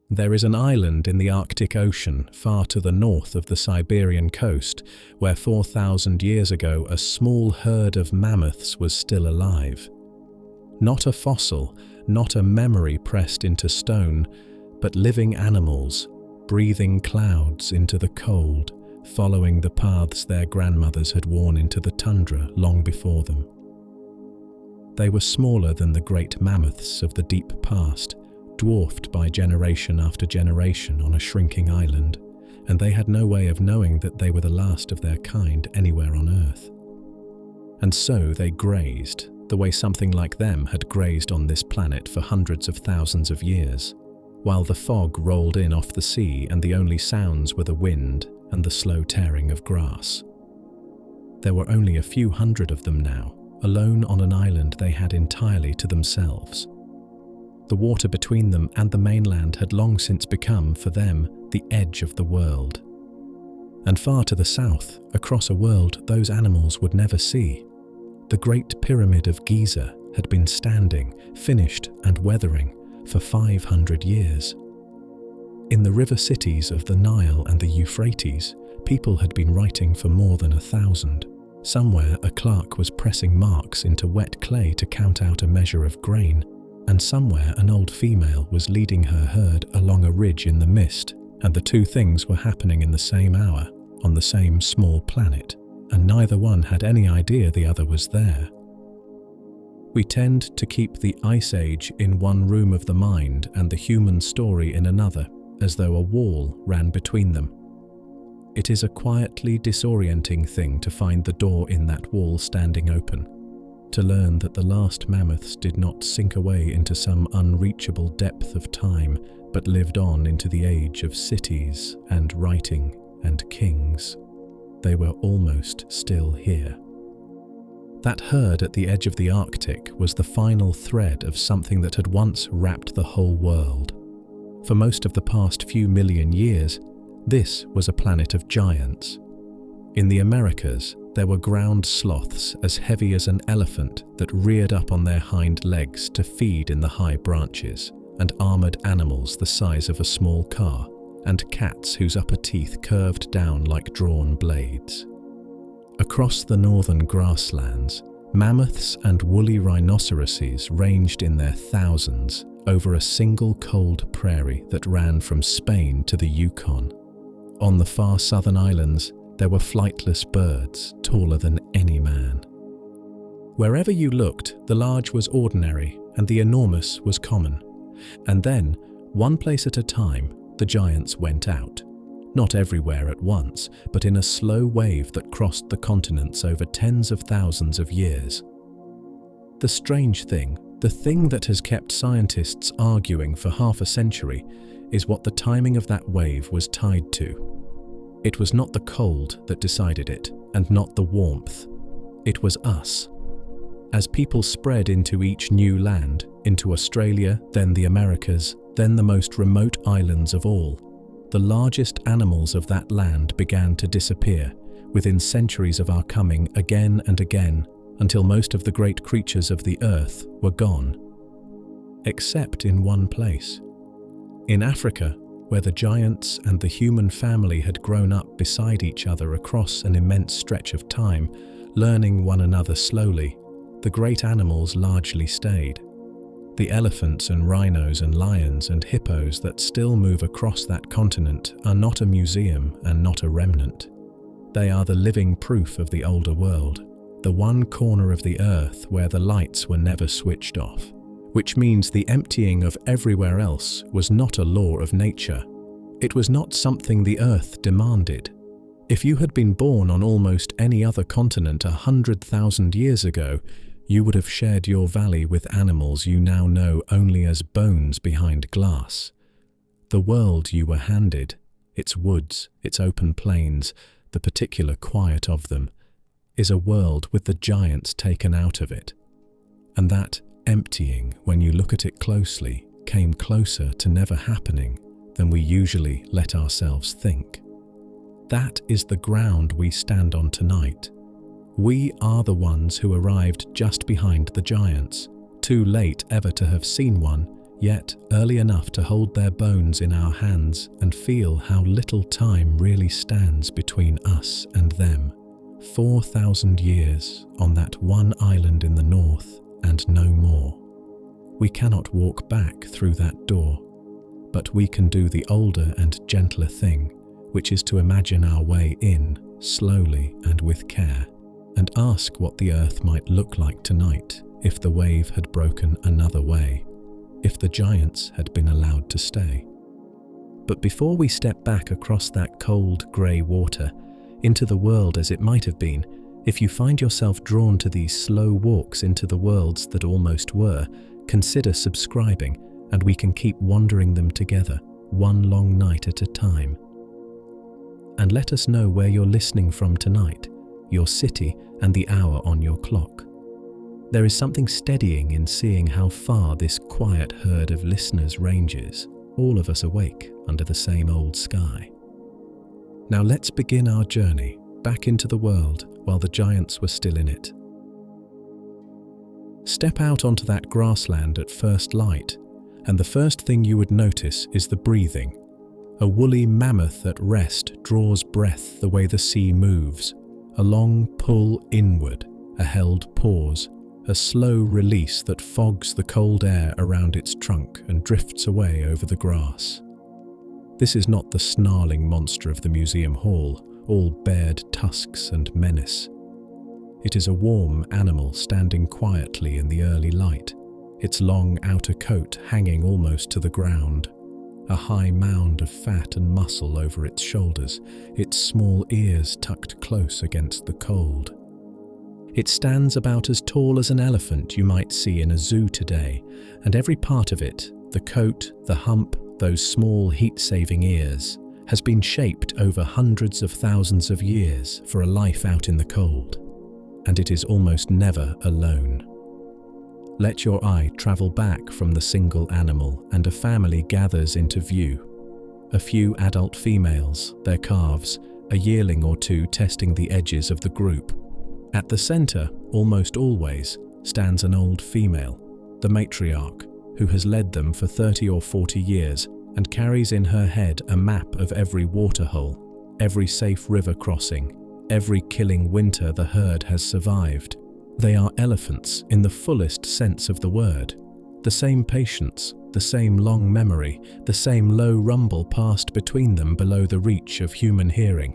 There is an island in the Arctic Ocean, far to the north of the Siberian coast, where 4,000 years ago a small herd of mammoths was still alive. Not a fossil, not a memory pressed into stone, but living animals, breathing clouds into the cold, following the paths their grandmothers had worn into the tundra long before them. They were smaller than the great mammoths of the deep past, dwarfed by generation after generation on a shrinking island, and they had no way of knowing that they were the last of their kind anywhere on Earth. And so they grazed, the way something like them had grazed on this planet for hundreds of thousands of years, while the fog rolled in off the sea and the only sounds were the wind and the slow tearing of grass. There were only a few hundred of them now, alone on an island they had entirely to themselves. The water between them and the mainland had long since become, for them, the edge of the world. And far to the south, across a world those animals would never see, the Great Pyramid of Giza had been standing, finished and weathering, for 500 years. In the river cities of the Nile and the Euphrates, people had been writing for more than 1,000. Somewhere a clerk was pressing marks into wet clay to count out a measure of grain, and somewhere an old female was leading her herd along a ridge in the mist, and the two things were happening in the same hour, on the same small planet, and neither one had any idea the other was there. We tend to keep the Ice Age in one room of the mind and the human story in another, as though a wall ran between them. It is a quietly disorienting thing to find the door in that wall standing open, to learn that the last mammoths did not sink away into some unreachable depth of time, but lived on into the age of cities and writing and kings. They were almost still here. That herd at the edge of the Arctic was the final thread of something that had once wrapped the whole world. For most of the past few million years, this was a planet of giants. In the Americas, there were ground sloths as heavy as an elephant that reared up on their hind legs to feed in the high branches, and armored animals the size of a small car, and cats whose upper teeth curved down like drawn blades. Across the northern grasslands, mammoths and woolly rhinoceroses ranged in their thousands over a single cold prairie that ran from Spain to the Yukon. On the far southern islands, there were flightless birds taller than any man. Wherever you looked, the large was ordinary and the enormous was common. And then, one place at a time, the giants went out. Not everywhere at once, but in a slow wave that crossed the continents over tens of thousands of years. The strange thing, the thing that has kept scientists arguing for half a century, is what the timing of that wave was tied to. It was not the cold that decided it, and not the warmth. It was us. As people spread into each new land, into Australia, then the Americas, then the most remote islands of all, the largest animals of that land began to disappear, within centuries of our coming again and again, until most of the great creatures of the earth were gone. Except in one place. In Africa, where the giants and the human family had grown up beside each other across an immense stretch of time, learning one another slowly, the great animals largely stayed. The elephants and rhinos and lions and hippos that still move across that continent are not a museum and not a remnant. They are the living proof of the older world, the one corner of the earth where the lights were never switched off, which means the emptying of everywhere else was not a law of nature. It was not something the earth demanded. If you had been born on almost any other continent 100,000 years ago, you would have shared your valley with animals you now know only as bones behind glass. The world you were handed, its woods, its open plains, the particular quiet of them, is a world with the giants taken out of it. And that emptying, when you look at it closely, came closer to never happening than we usually let ourselves think. That is the ground we stand on tonight. We are the ones who arrived just behind the giants, too late ever to have seen one, yet early enough to hold their bones in our hands and feel how little time really stands between us and them. 4,000 years on that one island in the north and no more. We cannot walk back through that door, but we can do the older and gentler thing, which is to imagine our way in, slowly and with care, and ask what the earth might look like tonight if the wave had broken another way, if the giants had been allowed to stay. But before we step back across that cold, grey water, into the world as it might have been, if you find yourself drawn to these slow walks into the worlds that almost were, consider subscribing, and we can keep wandering them together, one long night at a time. And let us know where you're listening from tonight, your city and the hour on your clock. There is something steadying in seeing how far this quiet herd of listeners ranges, all of us awake under the same old sky. Now let's begin our journey back into the world while the giants were still in it. Step out onto that grassland at first light, and the first thing you would notice is the breathing. A woolly mammoth at rest draws breath the way the sea moves, a long pull inward, a held pause, a slow release that fogs the cold air around its trunk and drifts away over the grass. This is not the snarling monster of the museum hall, all bared tusks and menace. It is a warm animal standing quietly in the early light, its long outer coat hanging almost to the ground, a high mound of fat and muscle over its shoulders, its small ears tucked close against the cold. It stands about as tall as an elephant you might see in a zoo today, and every part of it, the coat, the hump, those small heat-saving ears, has been shaped over hundreds of thousands of years for a life out in the cold. And it is almost never alone. Let your eye travel back from the single animal and a family gathers into view. A few adult females, their calves, a yearling or two testing the edges of the group. At the center, almost always, stands an old female, the matriarch, who has led them for 30 or 40 years and carries in her head a map of every waterhole, every safe river crossing, every killing winter the herd has survived. They are elephants in the fullest sense of the word. The same patience, the same long memory, the same low rumble passed between them below the reach of human hearing.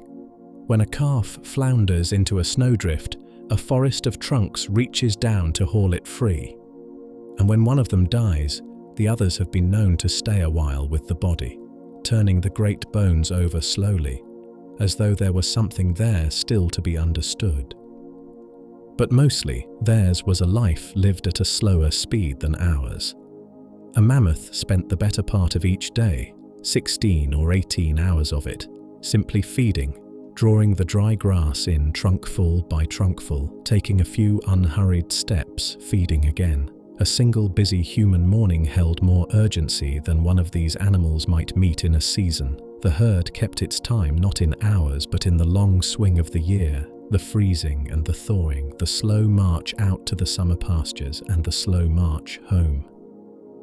When a calf flounders into a snowdrift, a forest of trunks reaches down to haul it free. And when one of them dies, the others have been known to stay a while with the body, turning the great bones over slowly, as though there was something there still to be understood. But mostly, theirs was a life lived at a slower speed than ours. A mammoth spent the better part of each day, 16 or 18 hours of it, simply feeding, drawing the dry grass in trunkful by trunkful, taking a few unhurried steps, feeding again. A single busy human morning held more urgency than one of these animals might meet in a season. The herd kept its time not in hours but in the long swing of the year, the freezing and the thawing, the slow march out to the summer pastures and the slow march home.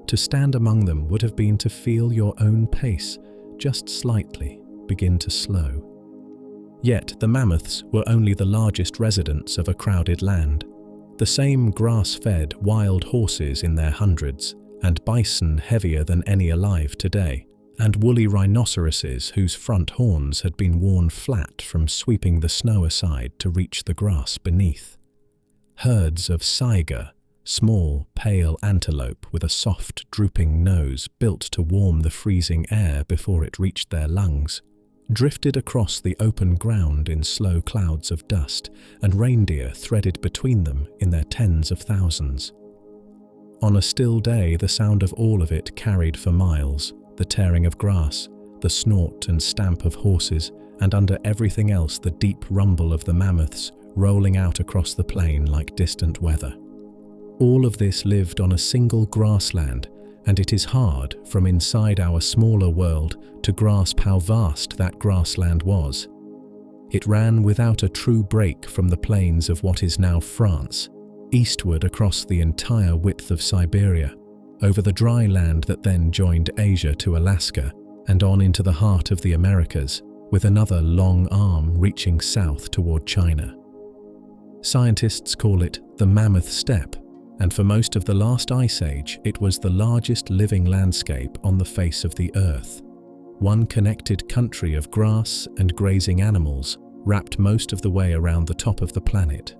To stand among them would have been to feel your own pace, just slightly, begin to slow. Yet the mammoths were only the largest residents of a crowded land. The same grass-fed wild horses in their hundreds, and bison heavier than any alive today, and woolly rhinoceroses whose front horns had been worn flat from sweeping the snow aside to reach the grass beneath. Herds of saiga, small, pale antelope with a soft, drooping nose built to warm the freezing air before it reached their lungs, drifted across the open ground in slow clouds of dust, and reindeer threaded between them in their tens of thousands. On a still day, the sound of all of it carried for miles, the tearing of grass, the snort and stamp of horses, and under everything else the deep rumble of the mammoths rolling out across the plain like distant weather. All of this lived on a single grassland, and it is hard, from inside our smaller world, to grasp how vast that grassland was. It ran without a true break from the plains of what is now France, eastward across the entire width of Siberia, over the dry land that then joined Asia to Alaska and on into the heart of the Americas, with another long arm reaching south toward China. Scientists call it the Mammoth Steppe, and for most of the last ice age, it was the largest living landscape on the face of the Earth. One connected country of grass and grazing animals wrapped most of the way around the top of the planet.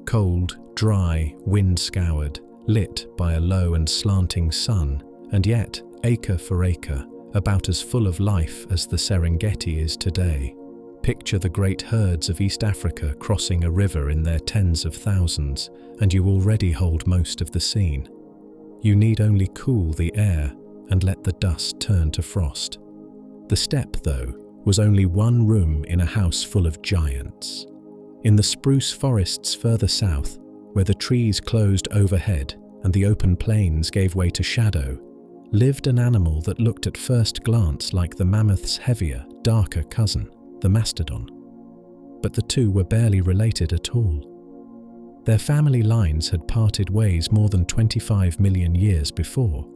Cold, dry, wind-scoured, lit by a low and slanting sun, and yet, acre for acre, about as full of life as the Serengeti is today. Picture the great herds of East Africa crossing a river in their tens of thousands, and you already hold most of the scene. You need only cool the air and let the dust turn to frost. The steppe, though, was only one room in a house full of giants. In the spruce forests further south, where the trees closed overhead and the open plains gave way to shadow, lived an animal that looked at first glance like the mammoth's heavier, darker cousin, the mastodon. But the two were barely related at all. Their family lines had parted ways more than 25 million years before,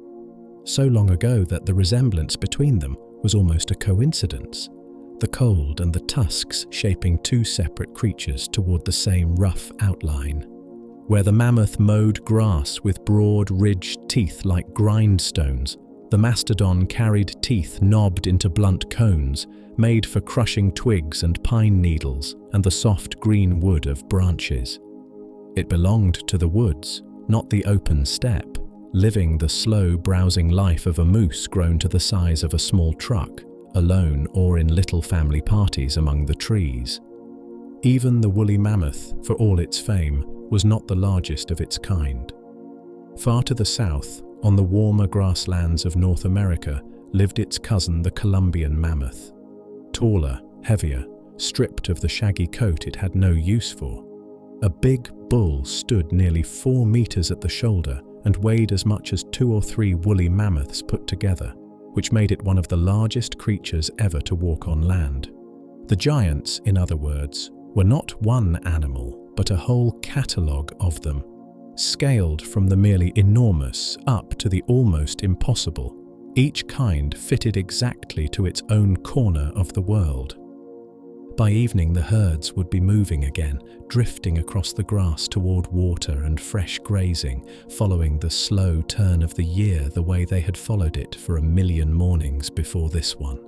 so long ago that the resemblance between them was almost a coincidence, the cold and the tusks shaping two separate creatures toward the same rough outline. Where the mammoth mowed grass with broad, ridged teeth like grindstones, the mastodon carried teeth knobbed into blunt cones, made for crushing twigs and pine needles and the soft green wood of branches. It belonged to the woods, not the open steppe, living the slow, browsing life of a moose grown to the size of a small truck, alone or in little family parties among the trees. Even the woolly mammoth, for all its fame, was not the largest of its kind. Far to the south, on the warmer grasslands of North America, lived its cousin the Columbian mammoth. Taller, heavier, stripped of the shaggy coat it had no use for. A big bull stood nearly 4 meters at the shoulder and weighed as much as 2 or 3 woolly mammoths put together, which made it one of the largest creatures ever to walk on land. The giants, in other words, were not one animal, but a whole catalogue of them, scaled from the merely enormous up to the almost impossible. Each kind fitted exactly to its own corner of the world. By evening the herds would be moving again, drifting across the grass toward water and fresh grazing, following the slow turn of the year the way they had followed it for 1,000,000 mornings before this one.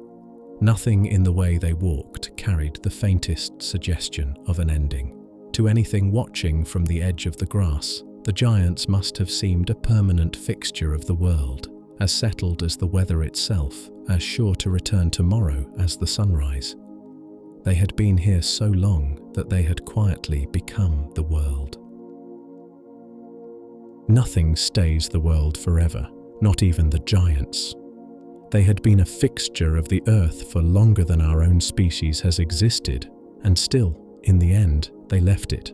Nothing in the way they walked carried the faintest suggestion of an ending. To anything watching from the edge of the grass, the giants must have seemed a permanent fixture of the world, as settled as the weather itself, as sure to return tomorrow as the sunrise. They had been here so long that they had quietly become the world. Nothing stays the world forever, not even the giants. They had been a fixture of the earth for longer than our own species has existed, and still, in the end, they left it.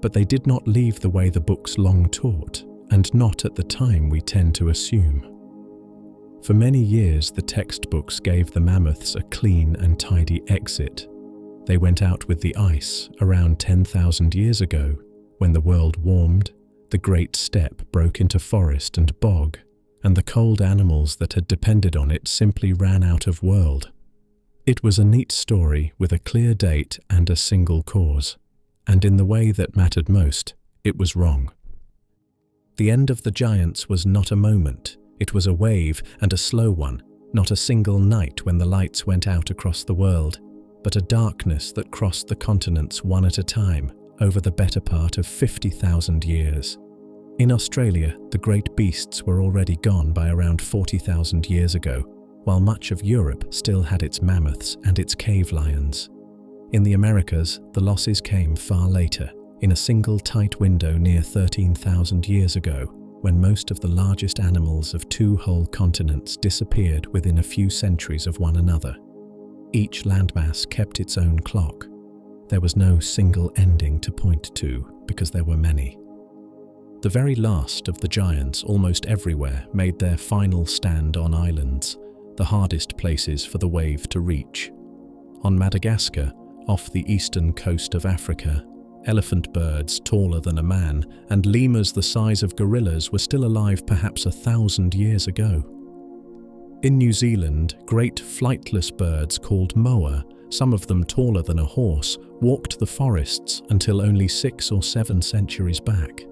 But they did not leave the way the books long taught, and not at the time we tend to assume. For many years, the textbooks gave the mammoths a clean and tidy exit. They went out with the ice around 10,000 years ago. When the world warmed, the great steppe broke into forest and bog, and the cold animals that had depended on it simply ran out of world. It was a neat story with a clear date and a single cause, and in the way that mattered most, it was wrong. The end of the giants was not a moment. It was a wave, and a slow one, not a single night when the lights went out across the world, but a darkness that crossed the continents one at a time over the better part of 50,000 years. In Australia, the great beasts were already gone by around 40,000 years ago, while much of Europe still had its mammoths and its cave lions. In the Americas, the losses came far later, in a single tight window near 13,000 years ago, when most of the largest animals of 2 whole continents disappeared within a few centuries of one another. Each landmass kept its own clock. There was no single ending to point to, because there were many. The very last of the giants almost everywhere made their final stand on islands, the hardest places for the wave to reach. On Madagascar, off the eastern coast of Africa, Elephant birds taller than a man and lemurs the size of gorillas were still alive perhaps 1,000 years ago. In New Zealand, great flightless birds called moa, some of them taller than a horse, walked the forests until only 6 or 7 centuries back.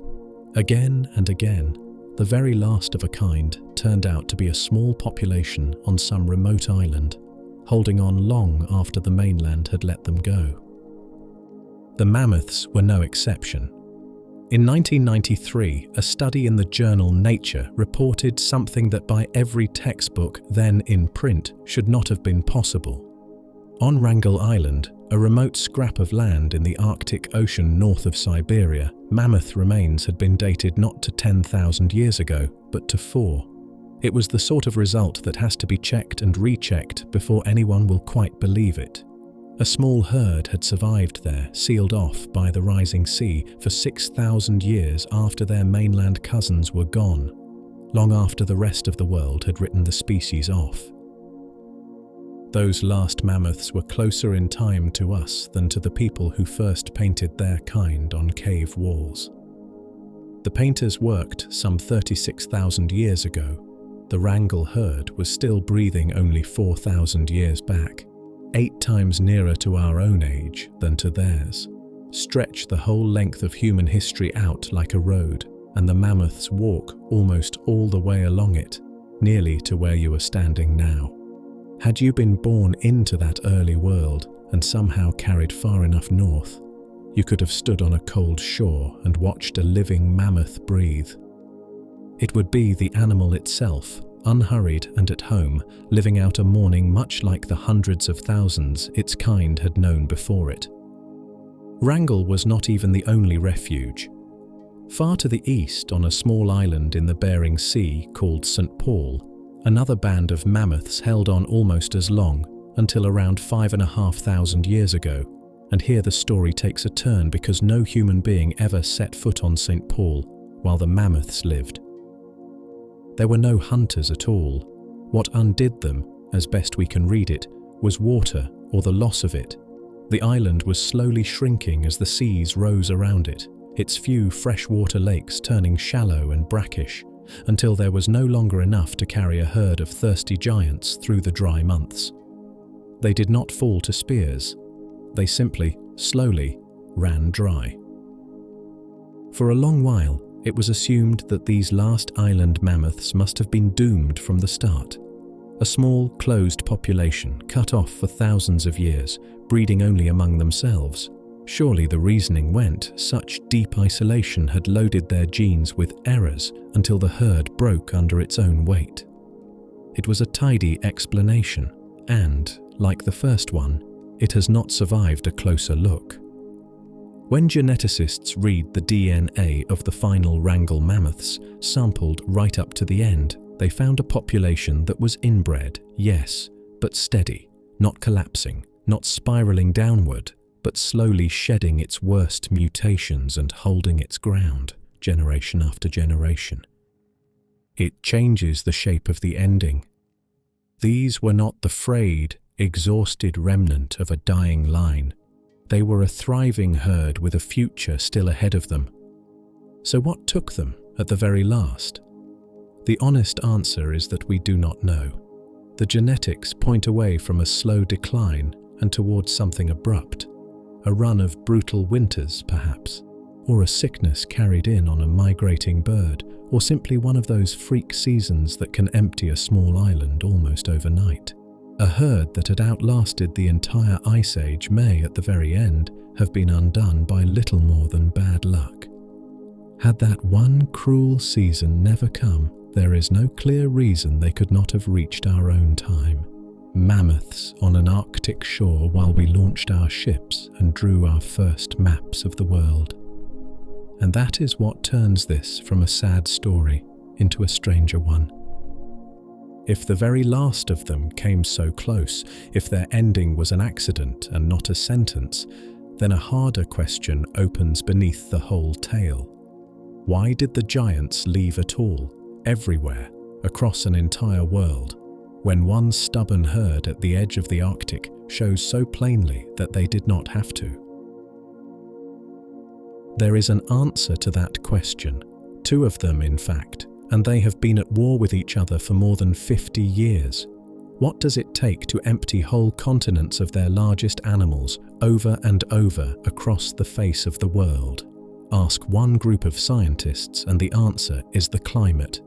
Again and again, the very last of a kind turned out to be a small population on some remote island, holding on long after the mainland had let them go. The mammoths were no exception. In 1993, a study in the journal Nature reported something that by every textbook then in print should not have been possible. On Wrangel Island, a remote scrap of land in the Arctic Ocean north of Siberia, mammoth remains had been dated not to 10,000 years ago, but to 4. It was the sort of result that has to be checked and rechecked before anyone will quite believe it. A small herd had survived there, sealed off by the rising sea for 6,000 years after their mainland cousins were gone, long after the rest of the world had written the species off. Those last mammoths were closer in time to us than to the people who first painted their kind on cave walls. The painters worked some 36,000 years ago. The Wrangel herd was still breathing only 4,000 years back, 8 times nearer to our own age than to theirs. Stretch the whole length of human history out like a road, and the mammoths walk almost all the way along it, nearly to where you are standing now. Had you been born into that early world and somehow carried far enough north, you could have stood on a cold shore and watched a living mammoth breathe. It would be the animal itself, unhurried and at home, living out a morning much like the hundreds of thousands its kind had known before it. Wrangel was not even the only refuge. Far to the east, on a small island in the Bering Sea called St. Paul, another band of mammoths held on almost as long, until around 5,500 years ago, and here the story takes a turn because no human being ever set foot on St. Paul while the mammoths lived. There were no hunters at all. What undid them, as best we can read it, was water or the loss of it. The island was slowly shrinking as the seas rose around it, its few freshwater lakes turning shallow and brackish, until there was no longer enough to carry a herd of thirsty giants through the dry months. They did not fall to spears. They simply, slowly, ran dry. For a long while, it was assumed that these last island mammoths must have been doomed from the start. A small, closed population, cut off for thousands of years, breeding only among themselves. Surely the reasoning went, such deep isolation had loaded their genes with errors until the herd broke under its own weight. It was a tidy explanation, and, like the first one, it has not survived a closer look. When geneticists read the DNA of the final Wrangel mammoths, sampled right up to the end, they found a population that was inbred, yes, but steady, not collapsing, not spiraling downward, but slowly shedding its worst mutations and holding its ground, generation after generation. It changes the shape of the ending. These were not the frayed, exhausted remnant of a dying line. They were a thriving herd with a future still ahead of them. So what took them at the very last? The honest answer is that we do not know. The genetics point away from a slow decline and towards something abrupt. A run of brutal winters, perhaps, or a sickness carried in on a migrating bird, or simply one of those freak seasons that can empty a small island almost overnight. A herd that had outlasted the entire Ice Age may, at the very end, have been undone by little more than bad luck. Had that one cruel season never come, there is no clear reason they could not have reached our own time. Mammoths on an Arctic shore while we launched our ships and drew our first maps of the world. And that is what turns this from a sad story into a stranger one. If the very last of them came so close, if their ending was an accident and not a sentence, then a harder question opens beneath the whole tale. Why did the giants leave at all, everywhere, across an entire world, when one stubborn herd at the edge of the Arctic shows so plainly that they did not have to? There is an answer to that question, two of them in fact, and they have been at war with each other for more than 50 years. What does it take to empty whole continents of their largest animals over and over across the face of the world? Ask one group of scientists and the answer is the climate.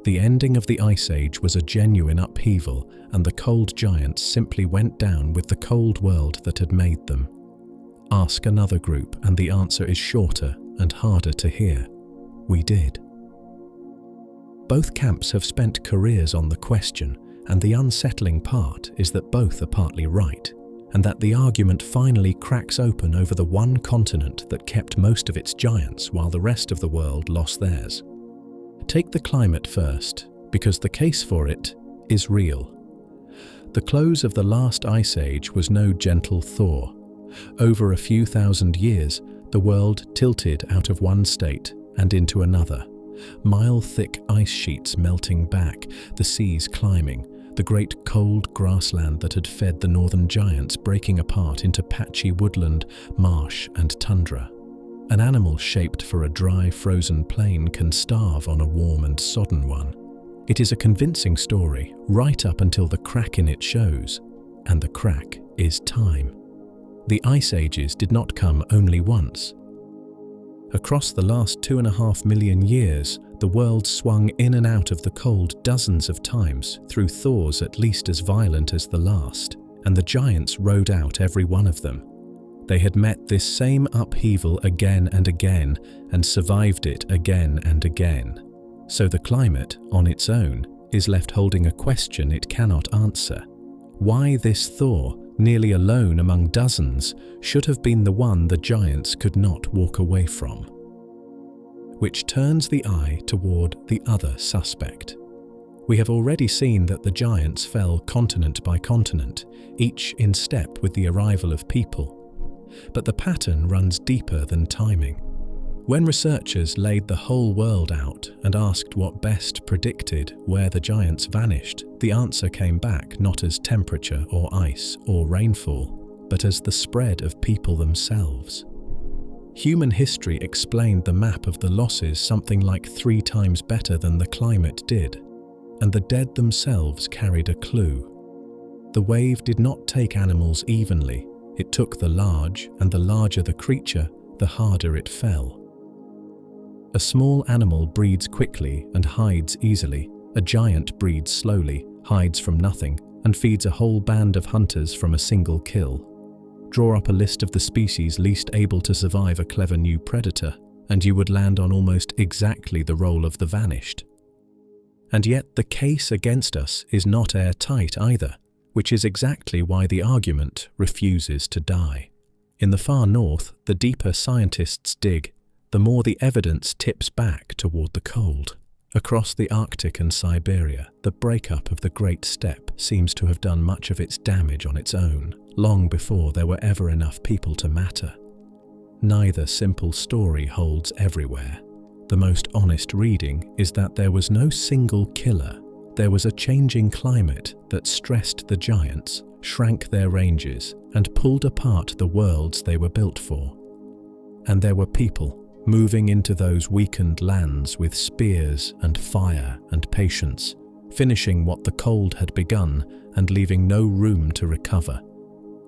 The ending of the Ice Age was a genuine upheaval, and the cold giants simply went down with the cold world that had made them. Ask another group and the answer is shorter and harder to hear. We did. Both camps have spent careers on the question, and the unsettling part is that both are partly right, and that the argument finally cracks open over the one continent that kept most of its giants while the rest of the world lost theirs. Take the climate first, because the case for it is real. The close of the last ice age was no gentle thaw. Over a few thousand years, the world tilted out of one state and into another. Mile-thick ice sheets melting back, the seas climbing, the great cold grassland that had fed the northern giants breaking apart into patchy woodland, marsh and tundra. An animal shaped for a dry, frozen plain can starve on a warm and sodden one. It is a convincing story, right up until the crack in it shows, and the crack is time. The ice ages did not come only once. Across the last 2.5 million years, the world swung in and out of the cold dozens of times through thaws at least as violent as the last, and the giants rode out every one of them. They had met this same upheaval again and again and survived it again and again. So the climate, on its own, is left holding a question it cannot answer. Why this thaw, nearly alone among dozens, should have been the one the giants could not walk away from. Which turns the eye toward the other suspect. We have already seen that the giants fell continent by continent, each in step with the arrival of people. But the pattern runs deeper than timing. When researchers laid the whole world out and asked what best predicted where the giants vanished, the answer came back not as temperature or ice or rainfall, but as the spread of people themselves. Human history explained the map of the losses something like 3 times better than the climate did, and the dead themselves carried a clue. The wave did not take animals evenly. It took the large, and the larger the creature, the harder it fell. A small animal breeds quickly and hides easily. A giant breeds slowly, hides from nothing, and feeds a whole band of hunters from a single kill. Draw up a list of the species least able to survive a clever new predator, and you would land on almost exactly the role of the vanished. And yet the case against us is not airtight either, which is exactly why the argument refuses to die. In the far north, the deeper scientists dig, the more the evidence tips back toward the cold. Across the Arctic and Siberia, the breakup of the Great Steppe seems to have done much of its damage on its own, long before there were ever enough people to matter. Neither simple story holds everywhere. The most honest reading is that there was no single killer. There was a changing climate that stressed the giants, shrank their ranges, and pulled apart the worlds they were built for. And there were people moving into those weakened lands with spears and fire and patience, finishing what the cold had begun and leaving no room to recover.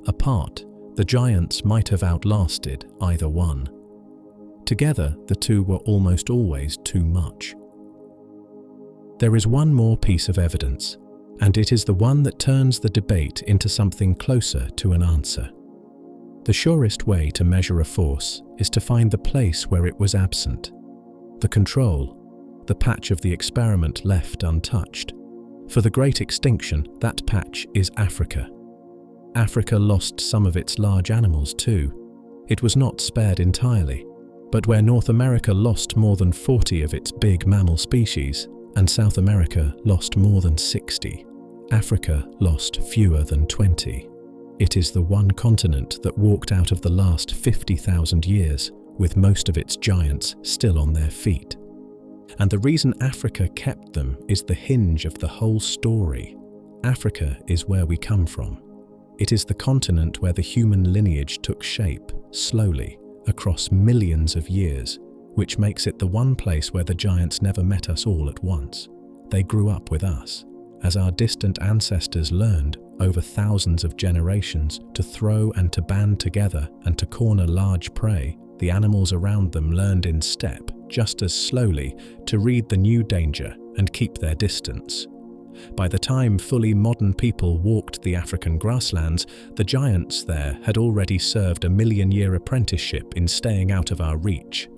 Apart, the giants might have outlasted either one. Together, the two were almost always too much. There is one more piece of evidence, and it is the one that turns the debate into something closer to an answer. The surest way to measure a force is to find the place where it was absent. The control, the patch of the experiment left untouched. For the great extinction, that patch is Africa. Africa lost some of its large animals too. It was not spared entirely, but where North America lost more than 40 of its big mammal species, and South America lost more than 60, Africa lost fewer than 20. It is the one continent that walked out of the last 50,000 years with most of its giants still on their feet. And the reason Africa kept them is the hinge of the whole story. Africa is where we come from. It is the continent where the human lineage took shape, slowly, across millions of years, which makes it the one place where the giants never met us all at once. They grew up with us, as our distant ancestors learned over thousands of generations to throw and to band together and to corner large prey. The animals around them learned in step, just as slowly, to read the new danger and keep their distance. By the time fully modern people walked the African grasslands, the giants there had already served a million-year apprenticeship in staying out of our reach.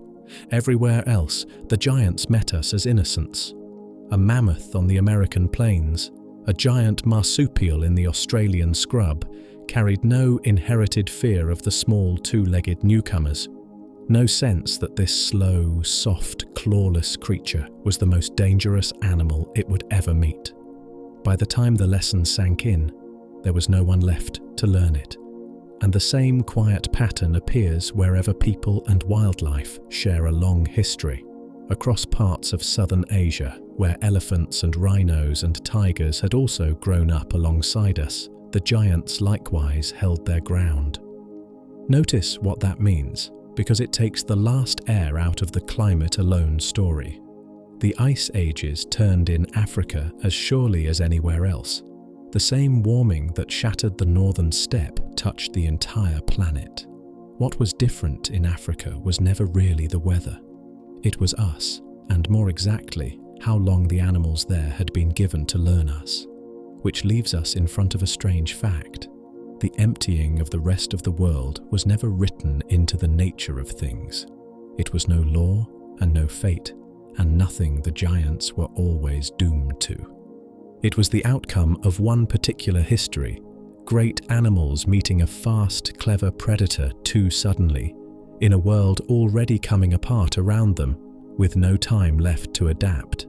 Everywhere else, the giants met us as innocents. A mammoth on the American plains, a giant marsupial in the Australian scrub, carried no inherited fear of the small two-legged newcomers. No sense that this slow, soft, clawless creature was the most dangerous animal it would ever meet. By the time the lesson sank in, there was no one left to learn it. And the same quiet pattern appears wherever people and wildlife share a long history. Across parts of southern Asia, where elephants and rhinos and tigers had also grown up alongside us, the giants likewise held their ground. Notice what that means, because it takes the last air out of the climate alone story. The ice ages turned in Africa as surely as anywhere else. The same warming that shattered the northern steppe touched the entire planet. What was different in Africa was never really the weather. It was us, and more exactly, how long the animals there had been given to learn us. Which leaves us in front of a strange fact. The emptying of the rest of the world was never written into the nature of things. It was no law and no fate, and nothing the giants were always doomed to. It was the outcome of one particular history, great animals meeting a fast, clever predator too suddenly, in a world already coming apart around them, with no time left to adapt.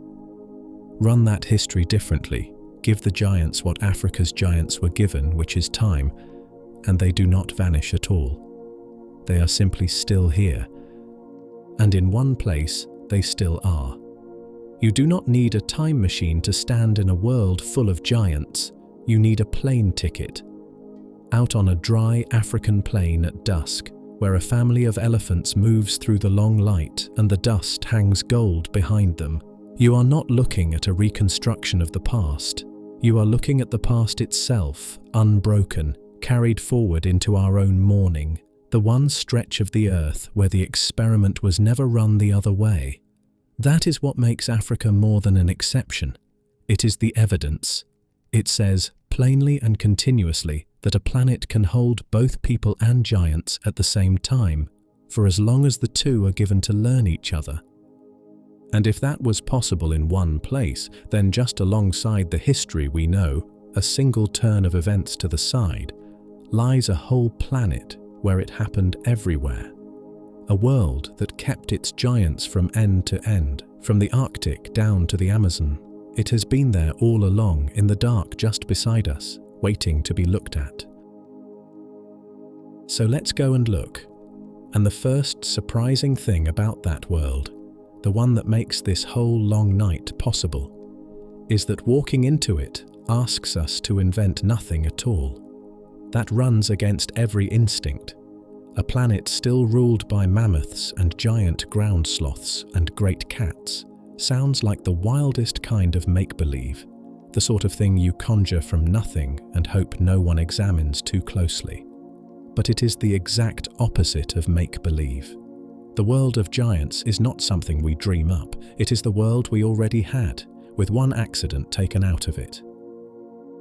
Run that history differently, give the giants what Africa's giants were given, which is time, and they do not vanish at all. They are simply still here, and in one place they still are. You do not need a time machine to stand in a world full of giants. You need a plane ticket. Out on a dry African plain at dusk, where a family of elephants moves through the long light and the dust hangs gold behind them, you are not looking at a reconstruction of the past. You are looking at the past itself, unbroken, carried forward into our own morning, the one stretch of the earth where the experiment was never run the other way. That is what makes Africa more than an exception. It is the evidence. It says, plainly and continuously, that a planet can hold both people and giants at the same time, for as long as the two are given to learn each other. And if that was possible in one place, then just alongside the history we know, a single turn of events to the side, lies a whole planet where it happened everywhere. A world that kept its giants from end to end, from the Arctic down to the Amazon. It has been there all along, in the dark just beside us, waiting to be looked at. So let's go and look. And the first surprising thing about that world, the one that makes this whole long night possible, is that walking into it asks us to invent nothing at all. That runs against every instinct. A planet still ruled by mammoths and giant ground sloths and great cats sounds like the wildest kind of make-believe, the sort of thing you conjure from nothing and hope no one examines too closely. But it is the exact opposite of make-believe. The world of giants is not something we dream up, it is the world we already had, with one accident taken out of it.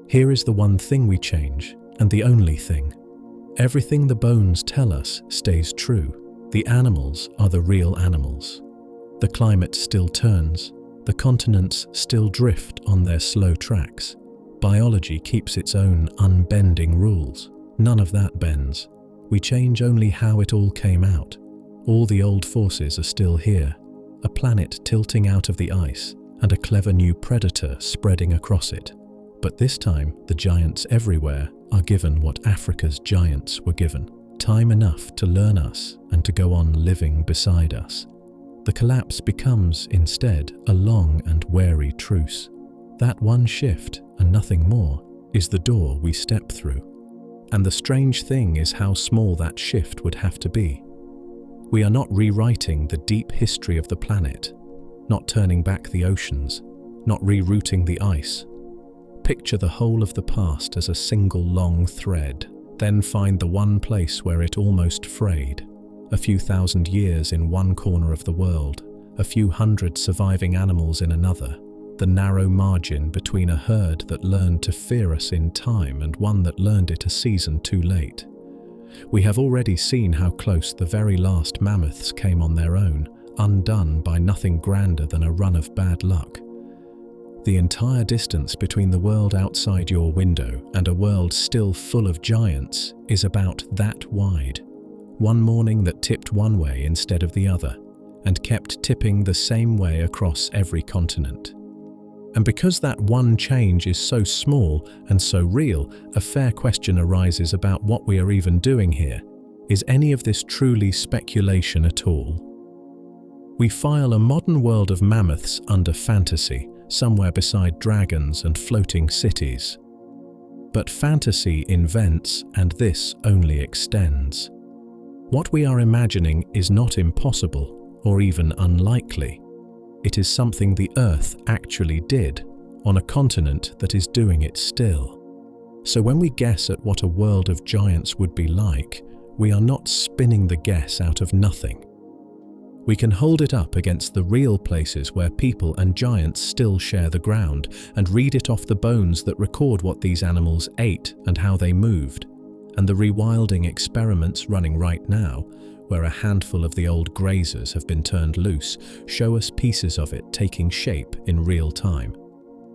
Here is the one thing we change, and the only thing. Everything the bones tell us stays true. The animals are the real animals. The climate still turns. The continents still drift on their slow tracks. Biology keeps its own unbending rules. None of that bends. We change only how it all came out. All the old forces are still here. A planet tilting out of the ice and a clever new predator spreading across it. But this time, the giants everywhere are given what Africa's giants were given. Time enough to learn us and to go on living beside us. The collapse becomes, instead, a long and wary truce. That one shift, and nothing more, is the door we step through. And the strange thing is how small that shift would have to be. We are not rewriting the deep history of the planet, not turning back the oceans, not rerouting the ice. Picture the whole of the past as a single long thread, then find the one place where it almost frayed. A few thousand years in one corner of the world, a few hundred surviving animals in another, the narrow margin between a herd that learned to fear us in time and one that learned it a season too late. We have already seen how close the very last mammoths came on their own, undone by nothing grander than a run of bad luck. The entire distance between the world outside your window and a world still full of giants is about that wide. One morning that tipped one way instead of the other, and kept tipping the same way across every continent. And because that one change is so small and so real, a fair question arises about what we are even doing here. Is any of this truly speculation at all? We file a modern world of mammoths under fantasy, somewhere beside dragons and floating cities. But fantasy invents, and this only extends. What we are imagining is not impossible or even unlikely. It is something the Earth actually did, on a continent that is doing it still. So when we guess at what a world of giants would be like, we are not spinning the guess out of nothing. We can hold it up against the real places where people and giants still share the ground, and read it off the bones that record what these animals ate and how they moved, and the rewilding experiments running right now, where a handful of the old grazers have been turned loose, show us pieces of it taking shape in real time.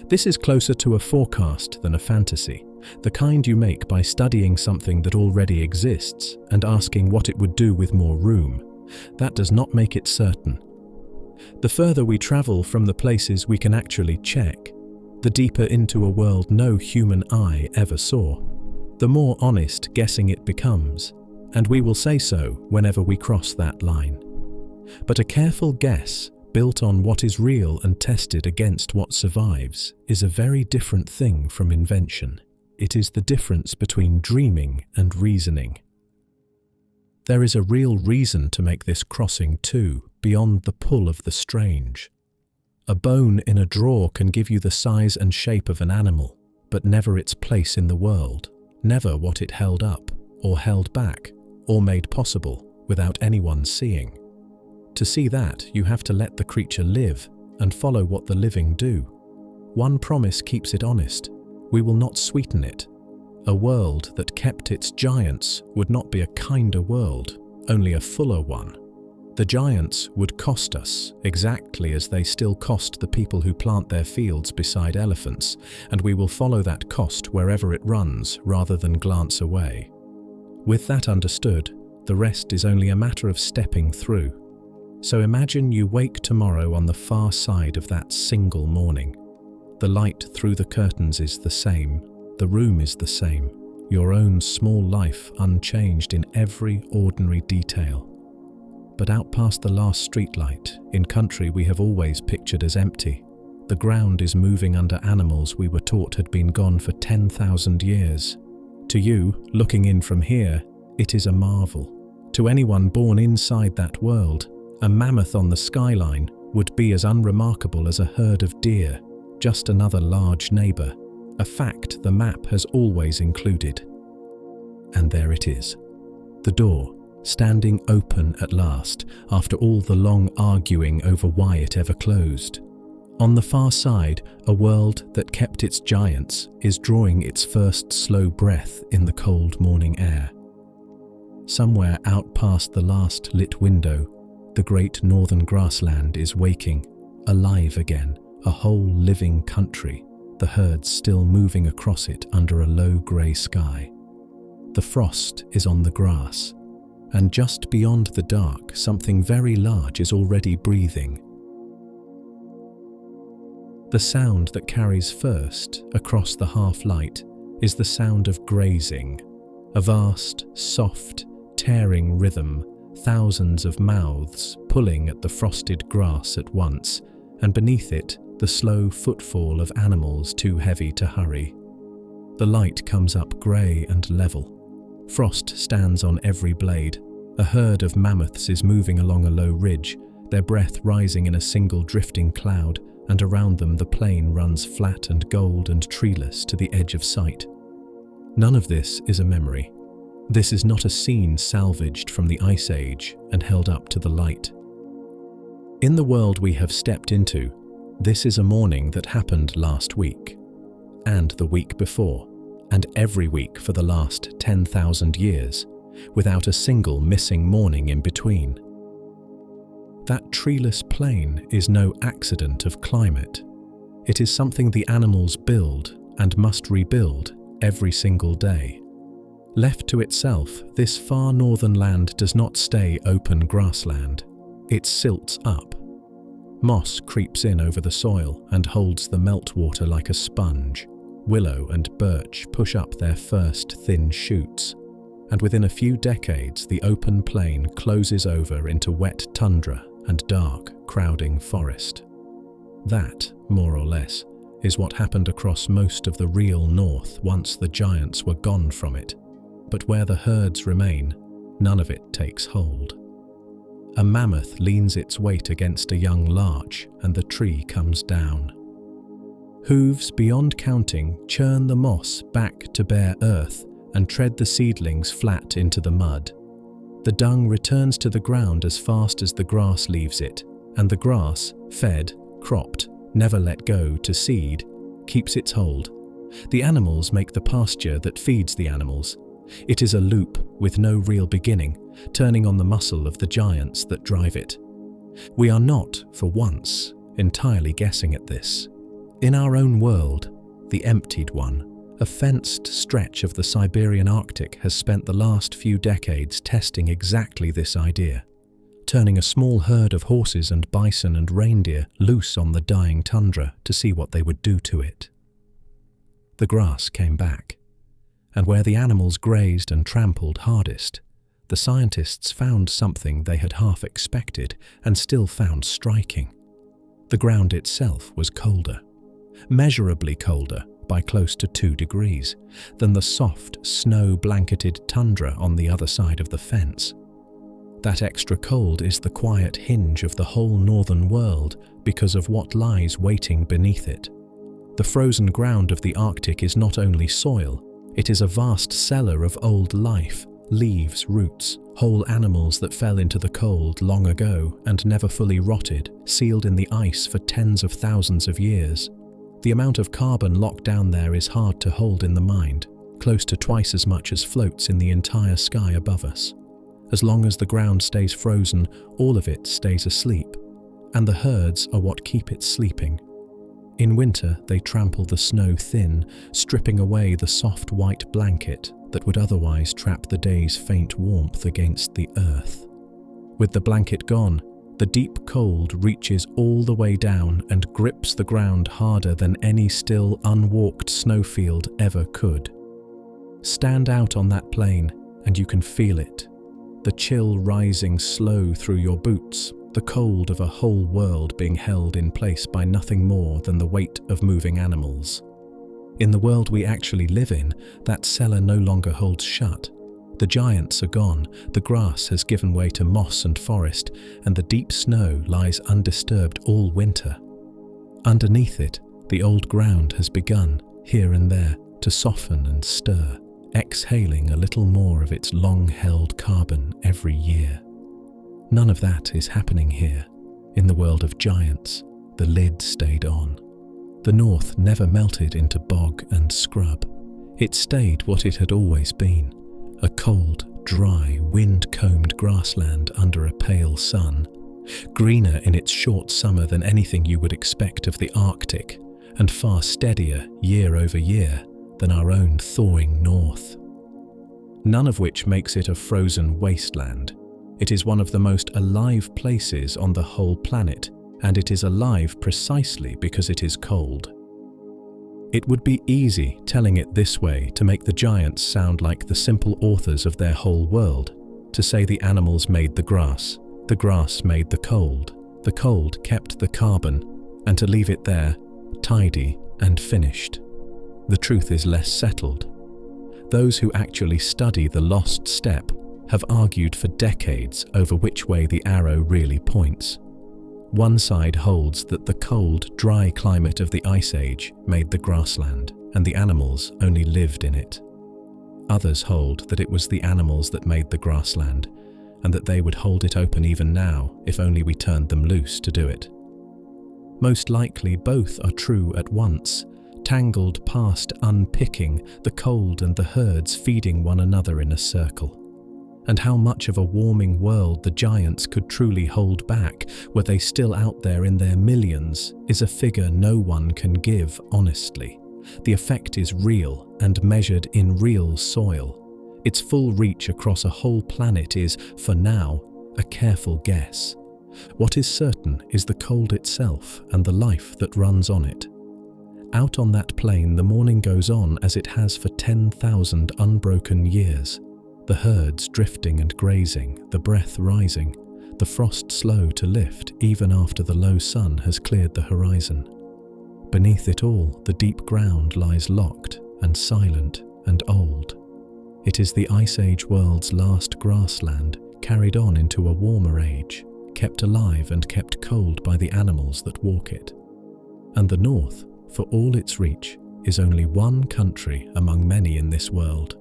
This is closer to a forecast than a fantasy, the kind you make by studying something that already exists and asking what it would do with more room. That does not make it certain. The further we travel from the places we can actually check, the deeper into a world no human eye ever saw, the more honest guessing it becomes. And we will say so whenever we cross that line. But a careful guess, built on what is real and tested against what survives, is a very different thing from invention. It is the difference between dreaming and reasoning. There is a real reason to make this crossing too, beyond the pull of the strange. A bone in a drawer can give you the size and shape of an animal, but never its place in the world, never what it held up, or held back, or made possible without anyone seeing. To see that, you have to let the creature live and follow what the living do. One promise keeps it honest: we will not sweeten it. A world that kept its giants would not be a kinder world, only a fuller one. The giants would cost us, exactly as they still cost the people who plant their fields beside elephants, and we will follow that cost wherever it runs rather than glance away. With that understood, the rest is only a matter of stepping through. So imagine you wake tomorrow on the far side of that single morning. The light through the curtains is the same, the room is the same, your own small life unchanged in every ordinary detail. But out past the last streetlight, in country we have always pictured as empty, the ground is moving under animals we were taught had been gone for 10,000 years. To you, looking in from here, it is a marvel. To anyone born inside that world, a mammoth on the skyline would be as unremarkable as a herd of deer, just another large neighbour, a fact the map has always included. And there it is, the door, standing open at last, after all the long arguing over why it ever closed. On the far side, a world that kept its giants is drawing its first slow breath in the cold morning air. Somewhere out past the last lit window, the great northern grassland is waking, alive again, a whole living country, the herds still moving across it under a low grey sky. The frost is on the grass, and just beyond the dark, something very large is already breathing. The sound that carries first across the half-light is the sound of grazing, a vast, soft, tearing rhythm, thousands of mouths pulling at the frosted grass at once, and beneath it, the slow footfall of animals too heavy to hurry. The light comes up grey and level. Frost stands on every blade, A herd of mammoths is moving along a low ridge, their breath rising in a single drifting cloud, and around them the plain runs flat and gold and treeless to the edge of sight. None of this is a memory. This is not a scene salvaged from the Ice Age and held up to the light. In the world we have stepped into, this is a morning that happened last week, and the week before, and every week for the last 10,000 years, without a single missing morning in between. That treeless plain is no accident of climate. It is something the animals build and must rebuild every single day. Left to itself, this far northern land does not stay open grassland. It silts up. Moss creeps in over the soil and holds the meltwater like a sponge. Willow and birch push up their first thin shoots, and within a few decades the open plain closes over into wet tundra and dark, crowding forest. That, more or less, is what happened across most of the real north once the giants were gone from it. But where the herds remain, none of it takes hold. A mammoth leans its weight against a young larch and the tree comes down. Hooves beyond counting churn the moss back to bare earth and tread the seedlings flat into the mud. The dung returns to the ground as fast as the grass leaves it, and the grass, fed, cropped, never let go to seed, keeps its hold. The animals make the pasture that feeds the animals. It is a loop with no real beginning, turning on the muscle of the giants that drive it. We are not, for once, entirely guessing at this. In our own world, the emptied one, a fenced stretch of the Siberian Arctic has spent the last few decades testing exactly this idea, turning a small herd of horses and bison and reindeer loose on the dying tundra to see what they would do to it. The grass came back, and where the animals grazed and trampled hardest, the scientists found something they had half expected and still found striking. The ground itself was colder, measurably colder by close to 2 degrees, than the soft, snow-blanketed tundra on the other side of the fence. That extra cold is the quiet hinge of the whole northern world because of what lies waiting beneath it. The frozen ground of the Arctic is not only soil, it is a vast cellar of old life, leaves, roots, whole animals that fell into the cold long ago and never fully rotted, sealed in the ice for tens of thousands of years. The amount of carbon locked down there is hard to hold in the mind, close to twice as much as floats in the entire sky above us. As long as the ground stays frozen, all of it stays asleep, and the herds are what keep it sleeping. In winter, they trample the snow thin, stripping away the soft white blanket that would otherwise trap the day's faint warmth against the earth. With the blanket gone, the deep cold reaches all the way down and grips the ground harder than any still unwalked snowfield ever could. Stand out on that plain and you can feel it, the chill rising slow through your boots, the cold of a whole world being held in place by nothing more than the weight of moving animals. In the world we actually live in, that cellar no longer holds shut. The giants are gone, the grass has given way to moss and forest, and the deep snow lies undisturbed all winter. Underneath it, the old ground has begun, here and there, to soften and stir, exhaling a little more of its long-held carbon every year. None of that is happening here. In the world of giants, the lid stayed on. The north never melted into bog and scrub. It stayed what it had always been. A cold, dry, wind-combed grassland under a pale sun, greener in its short summer than anything you would expect of the Arctic, and far steadier year over year than our own thawing north. None of which makes it a frozen wasteland. It is one of the most alive places on the whole planet, and it is alive precisely because it is cold. It would be easy, telling it this way, to make the giants sound like the simple authors of their whole world, to say the animals made the grass made the cold kept the carbon, and to leave it there, tidy and finished. The truth is less settled. Those who actually study the lost steppe have argued for decades over which way the arrow really points. One side holds that the cold, dry climate of the Ice Age made the grassland, and the animals only lived in it. Others hold that it was the animals that made the grassland, and that they would hold it open even now if only we turned them loose to do it. Most likely both are true at once, tangled past unpicking, the cold and the herds feeding one another in a circle. And how much of a warming world the giants could truly hold back, were they still out there in their millions, is a figure no one can give honestly. The effect is real and measured in real soil. Its full reach across a whole planet is, for now, a careful guess. What is certain is the cold itself and the life that runs on it. Out on that plain, the morning goes on as it has for 10,000 unbroken years. The herds drifting and grazing, the breath rising, the frost slow to lift even after the low sun has cleared the horizon. Beneath it all, the deep ground lies locked and silent and old. It is the Ice Age world's last grassland, carried on into a warmer age, kept alive and kept cold by the animals that walk it. And the North, for all its reach, is only one country among many in this world.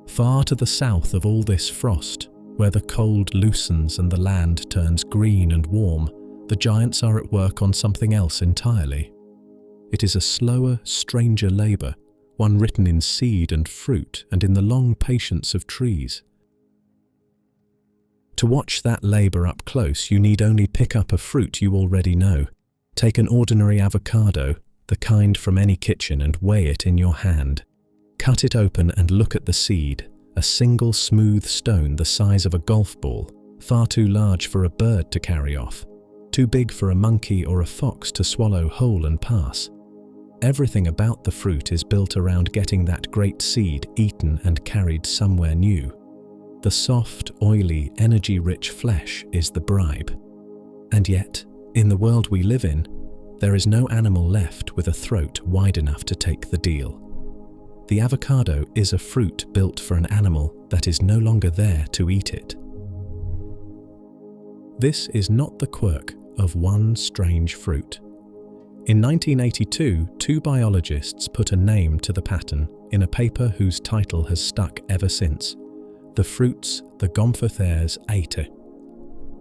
Far to the south of all this frost, where the cold loosens and the land turns green and warm, the giants are at work on something else entirely. It is a slower, stranger labour, one written in seed and fruit and in the long patience of trees. To watch that labour up close, you need only pick up a fruit you already know. Take an ordinary avocado, the kind from any kitchen, and weigh it in your hand. Cut it open and look at the seed, a single smooth stone the size of a golf ball, far too large for a bird to carry off, too big for a monkey or a fox to swallow whole and pass. Everything about the fruit is built around getting that great seed eaten and carried somewhere new. The soft, oily, energy-rich flesh is the bribe. And yet, in the world we live in, there is no animal left with a throat wide enough to take the deal. The avocado is a fruit built for an animal that is no longer there to eat it. This is not the quirk of one strange fruit. In 1982, two biologists put a name to the pattern in a paper whose title has stuck ever since: The Fruits the Gomphotheres ate.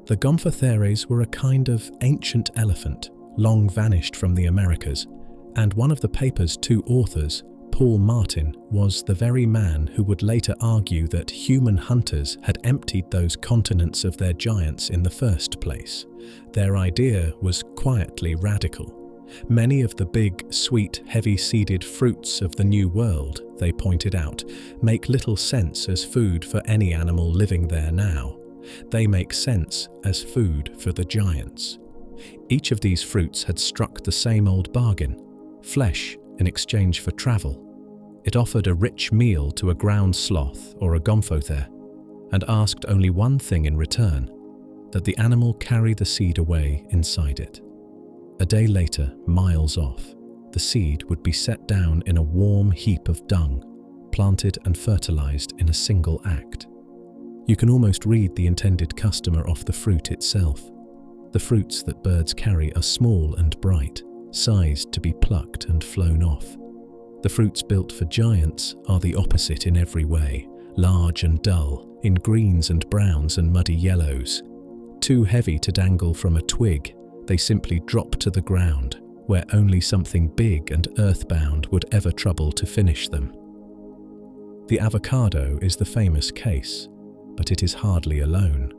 The Gomphotheres were a kind of ancient elephant, long vanished from the Americas, and one of the paper's two authors, Paul Martin, was the very man who would later argue that human hunters had emptied those continents of their giants in the first place. Their idea was quietly radical. Many of the big, sweet, heavy-seeded fruits of the New World, they pointed out, make little sense as food for any animal living there now. They make sense as food for the giants. Each of these fruits had struck the same old bargain: flesh in exchange for travel. It offered a rich meal to a ground sloth or a gomphothere, and asked only one thing in return: that the animal carry the seed away inside it. A day later, miles off, the seed would be set down in a warm heap of dung, planted and fertilized in a single act. You can almost read the intended customer off the fruit itself. The fruits that birds carry are small and bright, sized to be plucked and flown off. The fruits built for giants are the opposite in every way, large and dull, in greens and browns and muddy yellows. Too heavy to dangle from a twig, they simply drop to the ground, where only something big and earthbound would ever trouble to finish them. The avocado is the famous case, but it is hardly alone.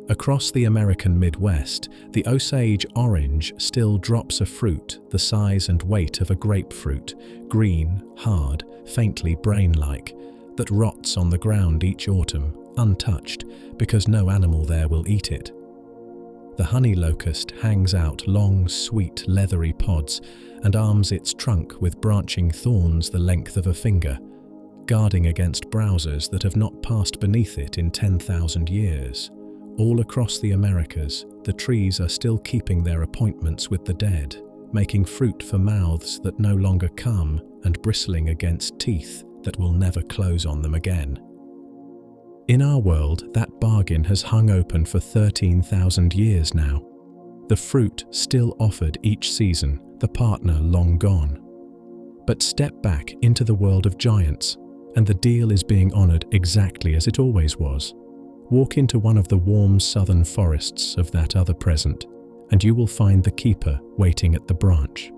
Across the American Midwest, the Osage orange still drops a fruit the size and weight of a grapefruit, green, hard, faintly brain-like, that rots on the ground each autumn, untouched, because no animal there will eat it. The honey locust hangs out long, sweet, leathery pods and arms its trunk with branching thorns the length of a finger, guarding against browsers that have not passed beneath it in 10,000 years. All across the Americas, the trees are still keeping their appointments with the dead, making fruit for mouths that no longer come and bristling against teeth that will never close on them again. In our world, that bargain has hung open for 13,000 years now. The fruit still offered each season, the partner long gone. But step back into the world of giants, and the deal is being honored exactly as it always was. Walk into one of the warm southern forests of that other present, and you will find the keeper waiting at the branch.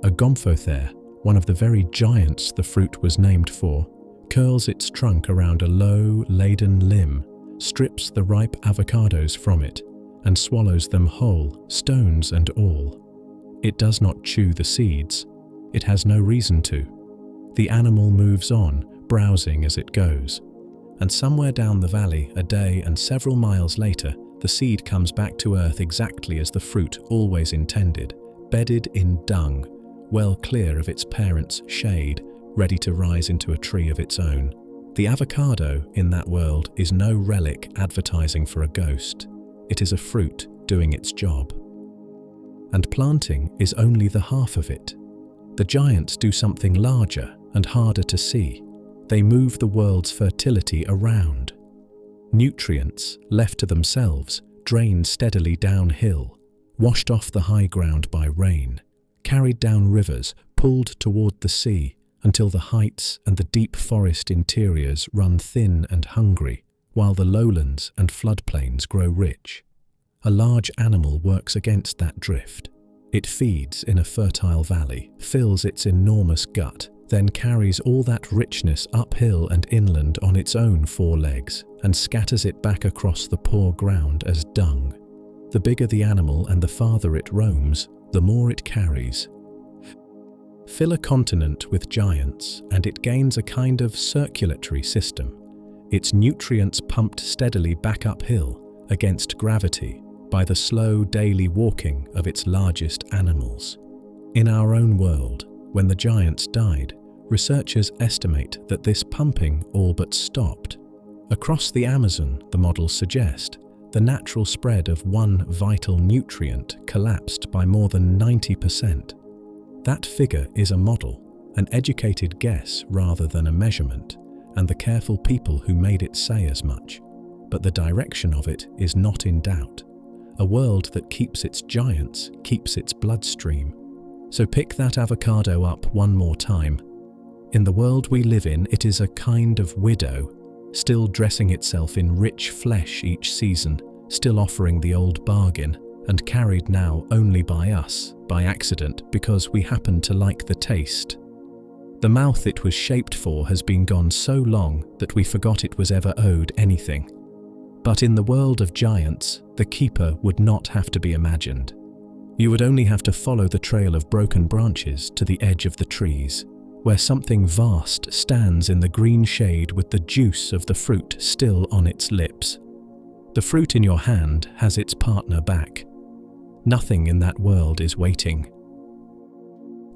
A gomphothere, one of the very giants the fruit was named for, curls its trunk around a low, laden limb, strips the ripe avocados from it, and swallows them whole, stones and all. It does not chew the seeds. It has no reason to. The animal moves on, browsing as it goes. And somewhere down the valley, a day and several miles later, the seed comes back to earth exactly as the fruit always intended, bedded in dung, well clear of its parent's shade, ready to rise into a tree of its own. The avocado in that world is no relic advertising for a ghost. It is a fruit doing its job. And planting is only the half of it. The giants do something larger and harder to see. They move the world's fertility around. Nutrients, left to themselves, drain steadily downhill, washed off the high ground by rain, carried down rivers, pulled toward the sea, until the heights and the deep forest interiors run thin and hungry, while the lowlands and floodplains grow rich. A large animal works against that drift. It feeds in a fertile valley, fills its enormous gut, then carries all that richness uphill and inland on its own four legs, and scatters it back across the poor ground as dung. The bigger the animal and the farther it roams, the more it carries. Fill a continent with giants, and it gains a kind of circulatory system, its nutrients pumped steadily back uphill against gravity by the slow daily walking of its largest animals. In our own world, when the giants died, researchers estimate that this pumping all but stopped. Across the Amazon, the models suggest, the natural spread of one vital nutrient collapsed by more than 90%. That figure is a model, an educated guess rather than a measurement, and the careful people who made it say as much. But the direction of it is not in doubt. A world that keeps its giants keeps its bloodstream. So pick that avocado up one more time. In the world we live in, it is a kind of widow, still dressing itself in rich flesh each season, still offering the old bargain, and carried now only by us, by accident, because we happen to like the taste. The mouth it was shaped for has been gone so long that we forgot it was ever owed anything. But in the world of giants, the keeper would not have to be imagined. You would only have to follow the trail of broken branches to the edge of the trees, where something vast stands in the green shade with the juice of the fruit still on its lips. The fruit in your hand has its partner back. Nothing in that world is waiting.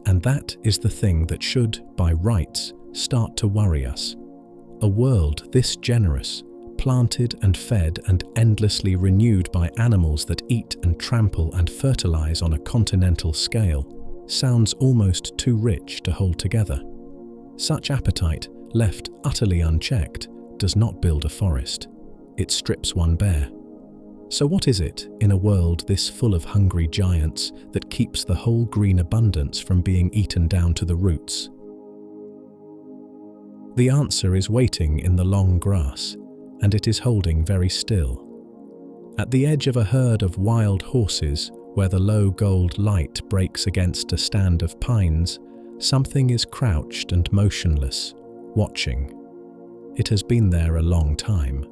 And that is the thing that should, by rights, start to worry us. A world this generous, planted and fed and endlessly renewed by animals that eat and trample and fertilize on a continental scale, sounds almost too rich to hold together. Such appetite, left utterly unchecked, does not build a forest. It strips one bare. So what is it, in a world this full of hungry giants, that keeps the whole green abundance from being eaten down to the roots? The answer is waiting in the long grass, and it is holding very still. At the edge of a herd of wild horses, where the low gold light breaks against a stand of pines, something is crouched and motionless, watching. It has been there a long time.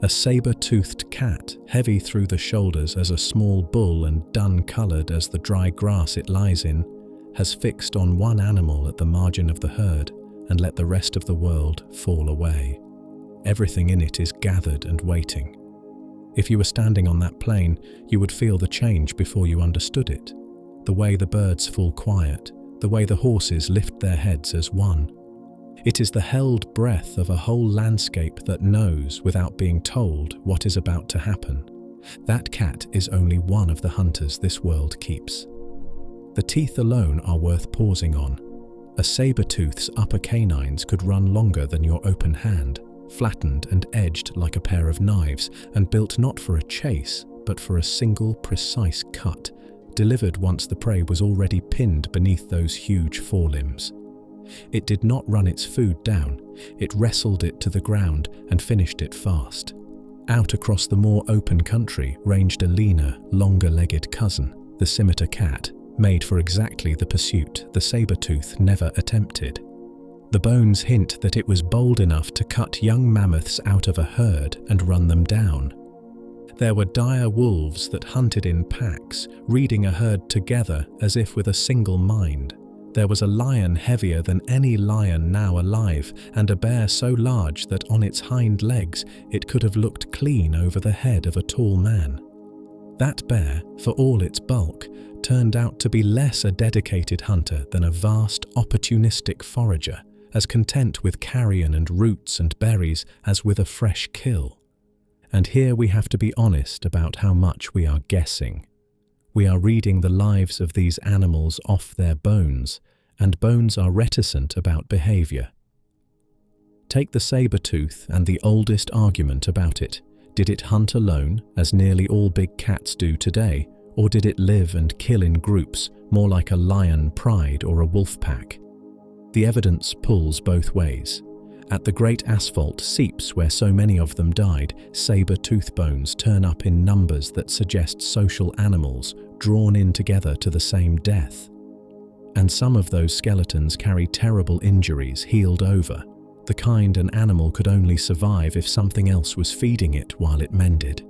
A saber-toothed cat, heavy through the shoulders as a small bull and dun-coloured as the dry grass it lies in, has fixed on one animal at the margin of the herd and let the rest of the world fall away. Everything in it is gathered and waiting. If you were standing on that plain, you would feel the change before you understood it. The way the birds fall quiet, the way the horses lift their heads as one. It is the held breath of a whole landscape that knows, without being told, what is about to happen. That cat is only one of the hunters this world keeps. The teeth alone are worth pausing on. A saber-tooth's upper canines could run longer than your open hand, flattened and edged like a pair of knives, and built not for a chase, but for a single precise cut, delivered once the prey was already pinned beneath those huge forelimbs. It did not run its food down, it wrestled it to the ground and finished it fast. Out across the more open country ranged a leaner, longer-legged cousin, the scimitar cat, made for exactly the pursuit the saber-tooth never attempted. The bones hint that it was bold enough to cut young mammoths out of a herd and run them down. There were dire wolves that hunted in packs, reading a herd together as if with a single mind. There was a lion heavier than any lion now alive, and a bear so large that on its hind legs it could have looked clean over the head of a tall man. That bear, for all its bulk, turned out to be less a dedicated hunter than a vast, opportunistic forager, as content with carrion and roots and berries as with a fresh kill. And here we have to be honest about how much we are guessing. We are reading the lives of these animals off their bones, and bones are reticent about behavior. Take the saber-tooth and the oldest argument about it. Did it hunt alone, as nearly all big cats do today, or did it live and kill in groups, more like a lion pride or a wolf pack? The evidence pulls both ways. At the great asphalt seeps where so many of them died, saber-tooth bones turn up in numbers that suggest social animals drawn in together to the same death. And some of those skeletons carry terrible injuries healed over, the kind an animal could only survive if something else was feeding it while it mended.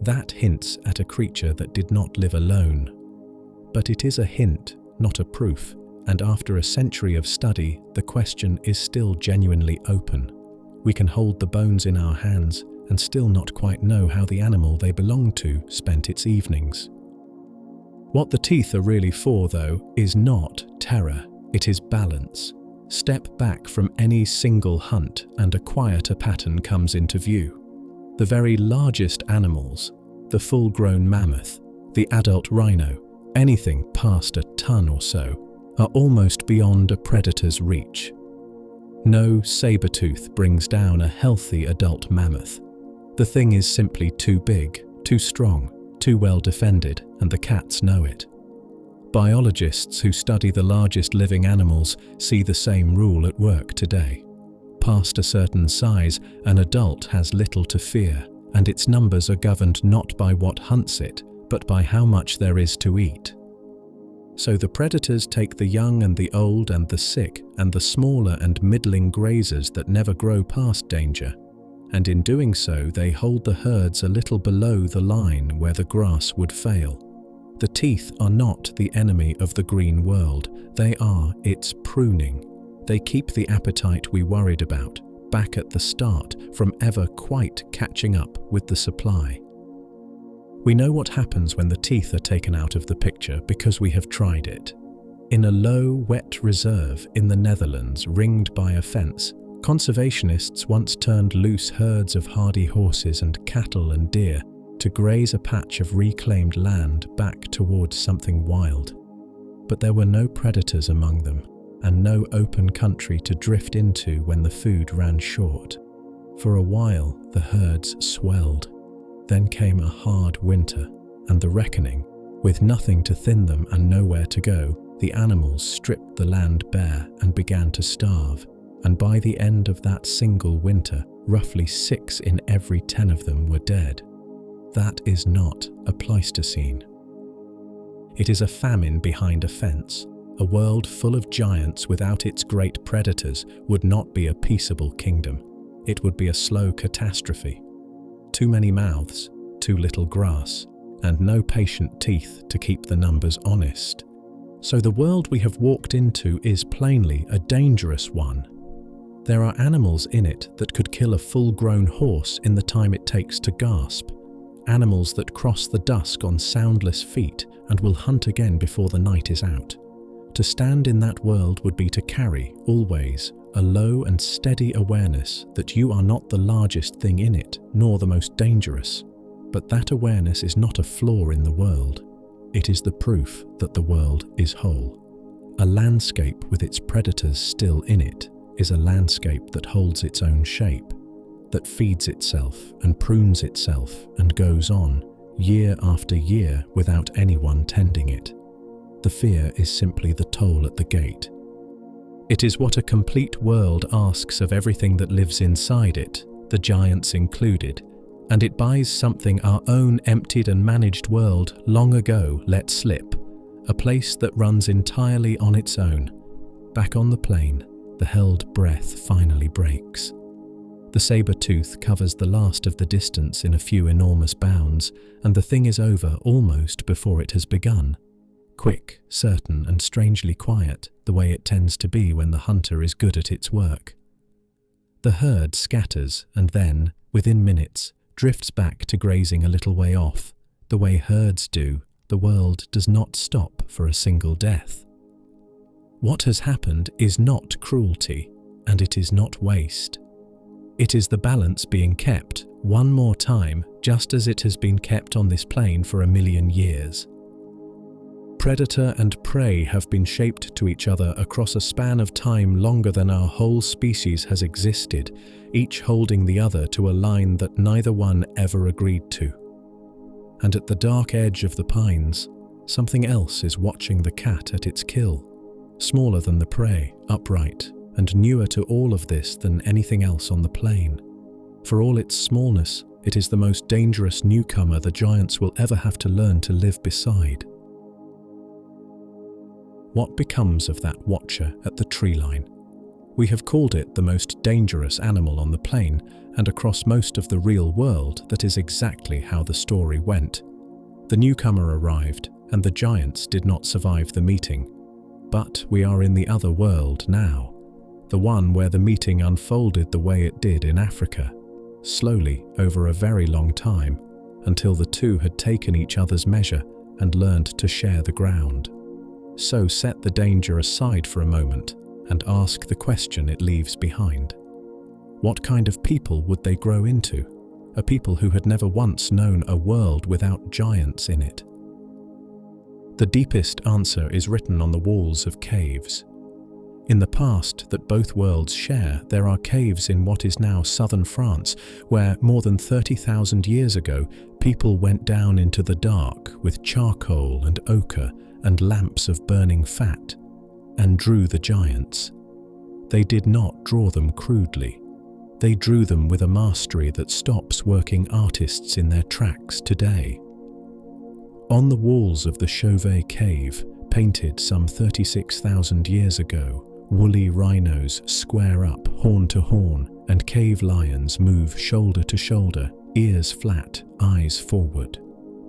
That hints at a creature that did not live alone. But it is a hint, not a proof. And after a century of study, the question is still genuinely open. We can hold the bones in our hands and still not quite know how the animal they belong to spent its evenings. What the teeth are really for, though, is not terror, it is balance. Step back from any single hunt and a quieter pattern comes into view. The very largest animals, the full-grown mammoth, the adult rhino, anything past a ton or so, are almost beyond a predator's reach. No saber-tooth brings down a healthy adult mammoth. The thing is simply too big, too strong, too well defended, and the cats know it. Biologists who study the largest living animals see the same rule at work today. Past a certain size, an adult has little to fear, and its numbers are governed not by what hunts it, but by how much there is to eat. So the predators take the young and the old and the sick and the smaller and middling grazers that never grow past danger, and in doing so they hold the herds a little below the line where the grass would fail. The teeth are not the enemy of the green world, they are its pruning. They keep the appetite we worried about back at the start from ever quite catching up with the supply. We know what happens when the teeth are taken out of the picture because we have tried it. In a low, wet reserve in the Netherlands ringed by a fence, conservationists once turned loose herds of hardy horses and cattle and deer to graze a patch of reclaimed land back towards something wild. But there were no predators among them, and no open country to drift into when the food ran short. For a while, the herds swelled. Then came a hard winter, and the reckoning. With nothing to thin them and nowhere to go, the animals stripped the land bare and began to starve, and by the end of that single winter, roughly 6 in every 10 of them were dead. That is not a Pleistocene. It is a famine behind a fence. A world full of giants without its great predators would not be a peaceable kingdom. It would be a slow catastrophe. Too many mouths, too little grass, and no patient teeth to keep the numbers honest. So the world we have walked into is plainly a dangerous one. There are animals in it that could kill a full-grown horse in the time it takes to gasp. Animals that cross the dusk on soundless feet and will hunt again before the night is out. To stand in that world would be to carry, always, a low and steady awareness that you are not the largest thing in it, nor the most dangerous. But that awareness is not a flaw in the world. It is the proof that the world is whole. A landscape with its predators still in it is a landscape that holds its own shape. that feeds itself and prunes itself and goes on, year after year, without anyone tending it. The fear is simply the toll at the gate. It is what a complete world asks of everything that lives inside it, the giants included, and it buys something our own emptied and managed world long ago let slip, a place that runs entirely on its own. Back on the plain, the held breath finally breaks. The saber-tooth covers the last of the distance in a few enormous bounds, and the thing is over almost before it has begun. Quick, certain, and strangely quiet, the way it tends to be when the hunter is good at its work. The herd scatters and then, within minutes, drifts back to grazing a little way off. The way herds do, the world does not stop for a single death. What has happened is not cruelty, and it is not waste. It is the balance being kept, one more time, just as it has been kept on this plane for 1,000,000 years. Predator and prey have been shaped to each other across a span of time longer than our whole species has existed, each holding the other to a line that neither one ever agreed to. And at the dark edge of the pines, something else is watching the cat at its kill, smaller than the prey, upright, and newer to all of this than anything else on the plain. For all its smallness, it is the most dangerous newcomer the giants will ever have to learn to live beside. What becomes of that watcher at the tree line? We have called it the most dangerous animal on the plain, and across most of the real world, that is exactly how the story went. The newcomer arrived, and the giants did not survive the meeting. But we are in the other world now, the one where the meeting unfolded the way it did in Africa, slowly over a very long time, until the two had taken each other's measure and learned to share the ground. So set the danger aside for a moment and ask the question it leaves behind. What kind of people would they grow into? A people who had never once known a world without giants in it. The deepest answer is written on the walls of caves. In the past that both worlds share, there are caves in what is now southern France, where more than 30,000 years ago, people went down into the dark with charcoal and ochre and lamps of burning fat, and drew the giants. They did not draw them crudely. They drew them with a mastery that stops working artists in their tracks today. On the walls of the Chauvet cave, painted some 36,000 years ago, woolly rhinos square up horn to horn, and cave lions move shoulder to shoulder, ears flat, eyes forward.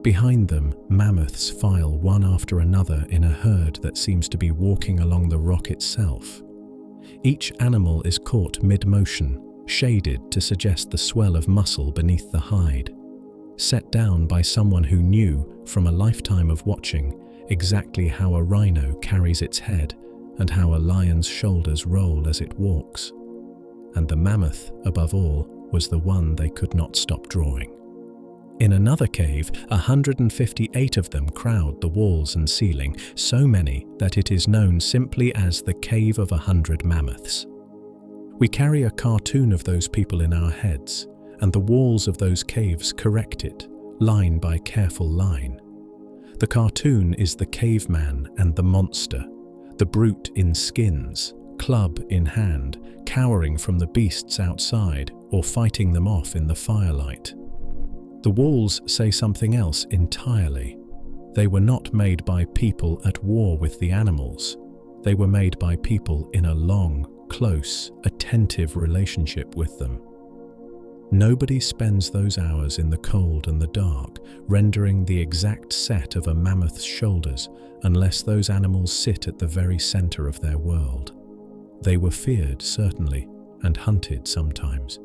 Behind them, mammoths file one after another in a herd that seems to be walking along the rock itself. Each animal is caught mid-motion, shaded to suggest the swell of muscle beneath the hide, set down by someone who knew, from a lifetime of watching, exactly how a rhino carries its head and how a lion's shoulders roll as it walks. And the mammoth, above all, was the one they could not stop drawing. In another cave, 158 of them crowd the walls and ceiling, so many that it is known simply as the Cave of 100 Mammoths. We carry a cartoon of those people in our heads, and the walls of those caves correct it, line by careful line. The cartoon is the caveman and the monster, the brute in skins, club in hand, cowering from the beasts outside or fighting them off in the firelight. The walls say something else entirely. They were not made by people at war with the animals. They were made by people in a long, close, attentive relationship with them. Nobody spends those hours in the cold and the dark, rendering the exact set of a mammoth's shoulders, unless those animals sit at the very center of their world. They were feared, certainly, and hunted sometimes.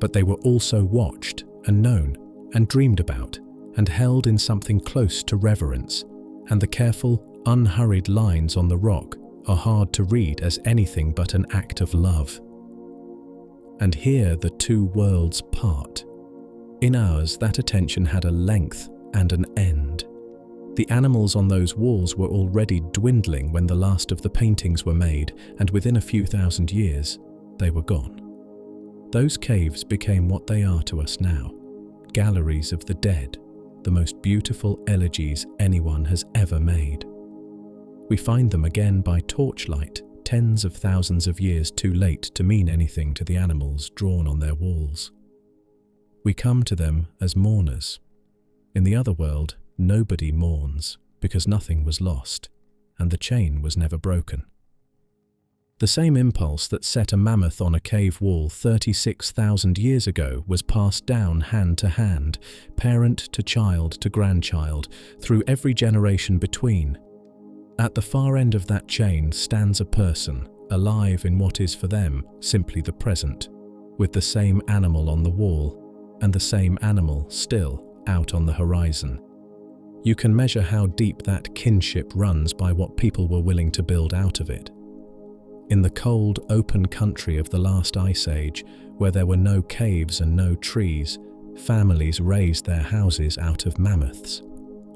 But they were also watched and known and dreamed about and held in something close to reverence, and the careful, unhurried lines on the rock are hard to read as anything but an act of love. And here the two worlds part. In ours, that attention had a length and an end. The animals on those walls were already dwindling when the last of the paintings were made, and within a few thousand years, they were gone. Those caves became what they are to us now, galleries of the dead, the most beautiful elegies anyone has ever made. We find them again by torchlight, tens of thousands of years too late to mean anything to the animals drawn on their walls. We come to them as mourners. In the other world, nobody mourns because nothing was lost, and the chain was never broken. The same impulse that set a mammoth on a cave wall 36,000 years ago was passed down hand to hand, parent to child to grandchild, through every generation between. At the far end of that chain stands a person, alive in what is for them simply the present, with the same animal on the wall, and the same animal still out on the horizon. You can measure how deep that kinship runs by what people were willing to build out of it. In the cold, open country of the last ice age, where there were no caves and no trees, families raised their houses out of mammoths.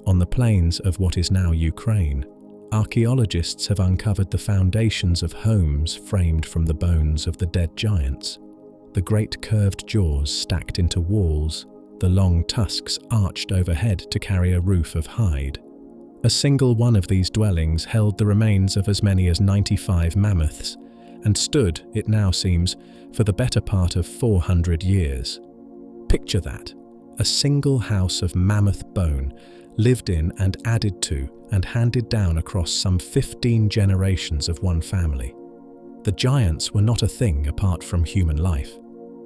On the plains of what is now Ukraine, archaeologists have uncovered the foundations of homes framed from the bones of the dead giants. The great curved jaws stacked into walls, the long tusks arched overhead to carry a roof of hide. A single one of these dwellings held the remains of as many as 95 mammoths, and stood, it now seems, for the better part of 400 years. Picture that, a single house of mammoth bone, lived in and added to and handed down across some 15 generations of one family. The giants were not a thing apart from human life.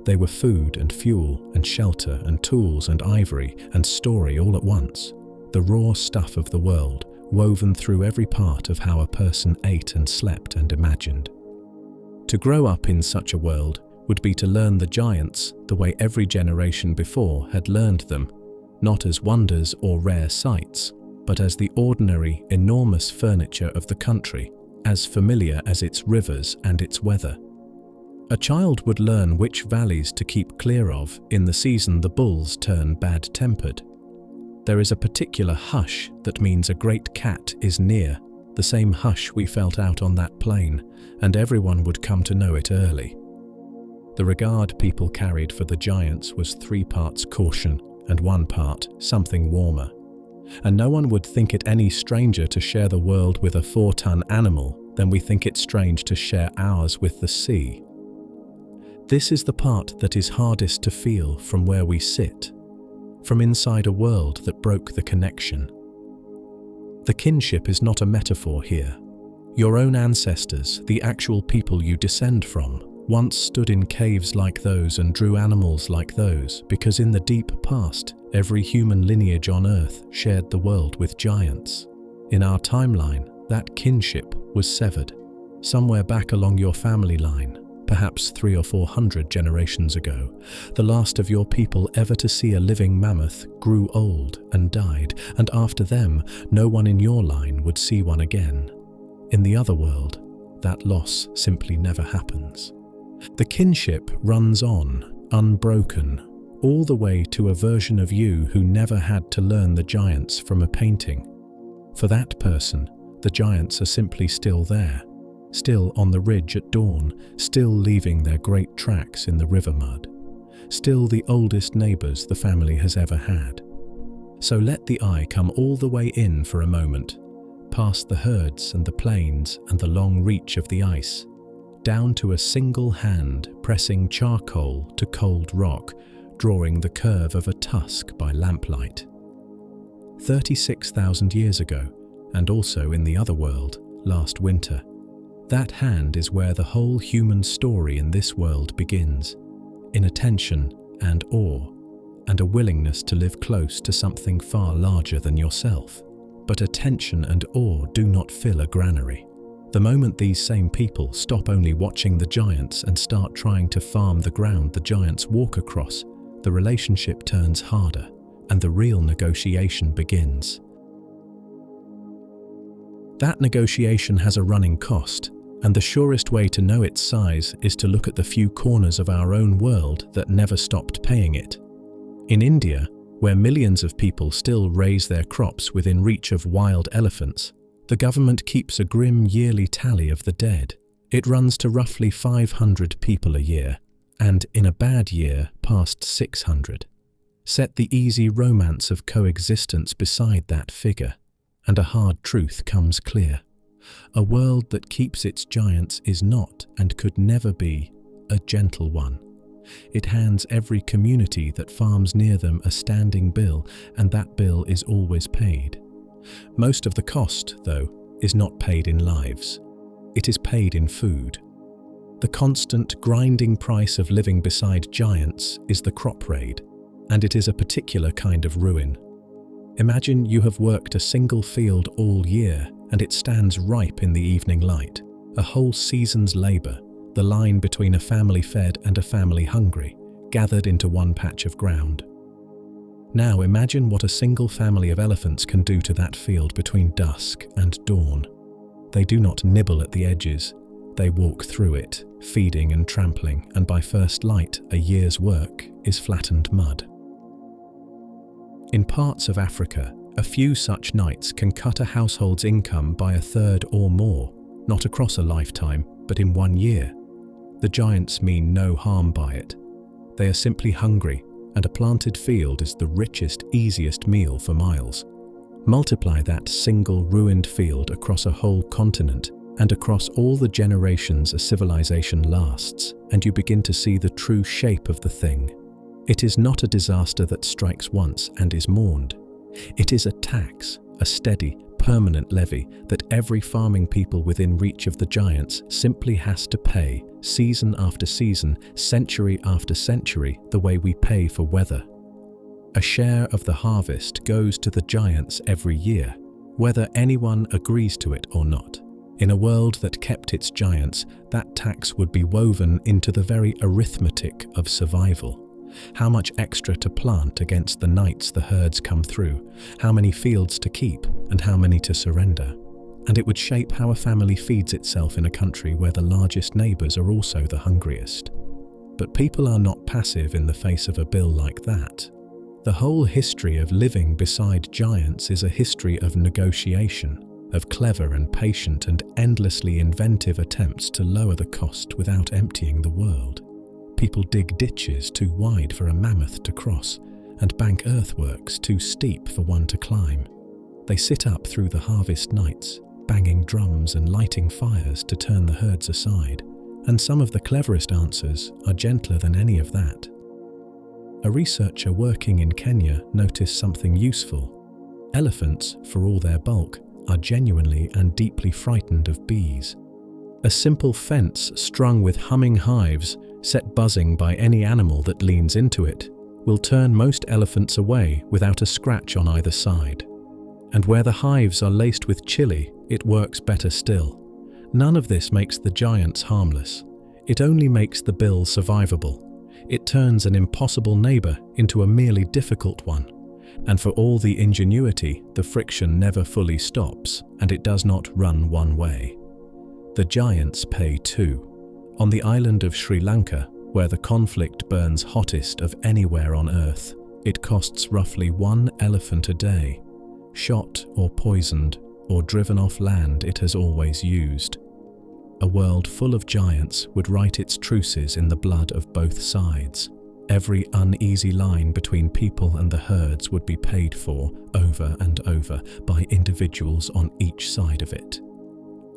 They were food and fuel and shelter and tools and ivory and story all at once. The raw stuff of the world, woven through every part of how a person ate and slept and imagined. To grow up in such a world would be to learn the giants the way every generation before had learned them, not as wonders or rare sights, but as the ordinary, enormous furniture of the country, as familiar as its rivers and its weather. A child would learn which valleys to keep clear of in the season the bulls turn bad-tempered. There is a particular hush that means a great cat is near, the same hush we felt out on that plain, and everyone would come to know it early. The regard people carried for the giants was 3 parts caution and 1 part something warmer, and no one would think it any stranger to share the world with a 4-ton animal than we think it strange to share ours with the sea. This is the part that is hardest to feel from where we sit, from inside a world that broke the connection. The kinship is not a metaphor here. Your own ancestors, the actual people you descend from, once stood in caves like those and drew animals like those, because in the deep past, every human lineage on Earth shared the world with giants. In our timeline, that kinship was severed, somewhere back along your family line, perhaps 300 or 400 generations ago. The last of your people ever to see a living mammoth grew old and died, and after them, no one in your line would see one again. In the other world, that loss simply never happens. The kinship runs on, unbroken, all the way to a version of you who never had to learn the giants from a painting. For that person, the giants are simply still there, still on the ridge at dawn, still leaving their great tracks in the river mud, still the oldest neighbours the family has ever had. So let the eye come all the way in for a moment, past the herds and the plains and the long reach of the ice, down to a single hand pressing charcoal to cold rock, drawing the curve of a tusk by lamplight. 36,000 years ago, and also in the other world, last winter, that hand is where the whole human story in this world begins, in attention and awe, and a willingness to live close to something far larger than yourself. But attention and awe do not fill a granary. The moment these same people stop only watching the giants and start trying to farm the ground the giants walk across, the relationship turns harder, and the real negotiation begins. That negotiation has a running cost, and the surest way to know its size is to look at the few corners of our own world that never stopped paying it. In India, where millions of people still raise their crops within reach of wild elephants, the government keeps a grim yearly tally of the dead. It runs to roughly 500 people a year, and in a bad year past 600. Set the easy romance of coexistence beside that figure, and a hard truth comes clear. A world that keeps its giants is not, and could never be, a gentle one. It hands every community that farms near them a standing bill, and that bill is always paid. Most of the cost, though, is not paid in lives. It is paid in food. The constant grinding price of living beside giants is the crop raid, and it is a particular kind of ruin. Imagine you have worked a single field all year, and it stands ripe in the evening light, a whole season's labour, the line between a family fed and a family hungry, gathered into one patch of ground. Now imagine what a single family of elephants can do to that field between dusk and dawn. They do not nibble at the edges. They walk through it, feeding and trampling, and by first light, a year's work is flattened mud. In parts of Africa, a few such nights can cut a household's income by a third or more, not across a lifetime, but in 1 year. The giants mean no harm by it. They are simply hungry, and a planted field is the richest, easiest meal for miles. Multiply that single ruined field across a whole continent and across all the generations a civilization lasts, and you begin to see the true shape of the thing. It is not a disaster that strikes once and is mourned. It is a tax, a steady, permanent levy that every farming people within reach of the giants simply has to pay, season after season, century after century, the way we pay for weather. A share of the harvest goes to the giants every year, whether anyone agrees to it or not. In a world that kept its giants, that tax would be woven into the very arithmetic of survival. How much extra to plant against the nights the herds come through, how many fields to keep, and how many to surrender. And it would shape how a family feeds itself in a country where the largest neighbours are also the hungriest. But people are not passive in the face of a bill like that. The whole history of living beside giants is a history of negotiation, of clever and patient and endlessly inventive attempts to lower the cost without emptying the world. People dig ditches too wide for a mammoth to cross, and bank earthworks too steep for one to climb. They sit up through the harvest nights, banging drums and lighting fires to turn the herds aside, and some of the cleverest answers are gentler than any of that. A researcher working in Kenya noticed something useful. Elephants, for all their bulk, are genuinely and deeply frightened of bees. A simple fence strung with humming hives, set buzzing by any animal that leans into it, will turn most elephants away without a scratch on either side. And where the hives are laced with chili, it works better still. None of this makes the giants harmless. It only makes the bill survivable. It turns an impossible neighbour into a merely difficult one. And for all the ingenuity, the friction never fully stops, and it does not run one way. The giants pay too. On the island of Sri Lanka, where the conflict burns hottest of anywhere on Earth, it costs roughly 1 elephant a day. Shot or poisoned or driven off land it has always used. A world full of giants would write its truces in the blood of both sides. Every uneasy line between people and the herds would be paid for over and over by individuals on each side of it.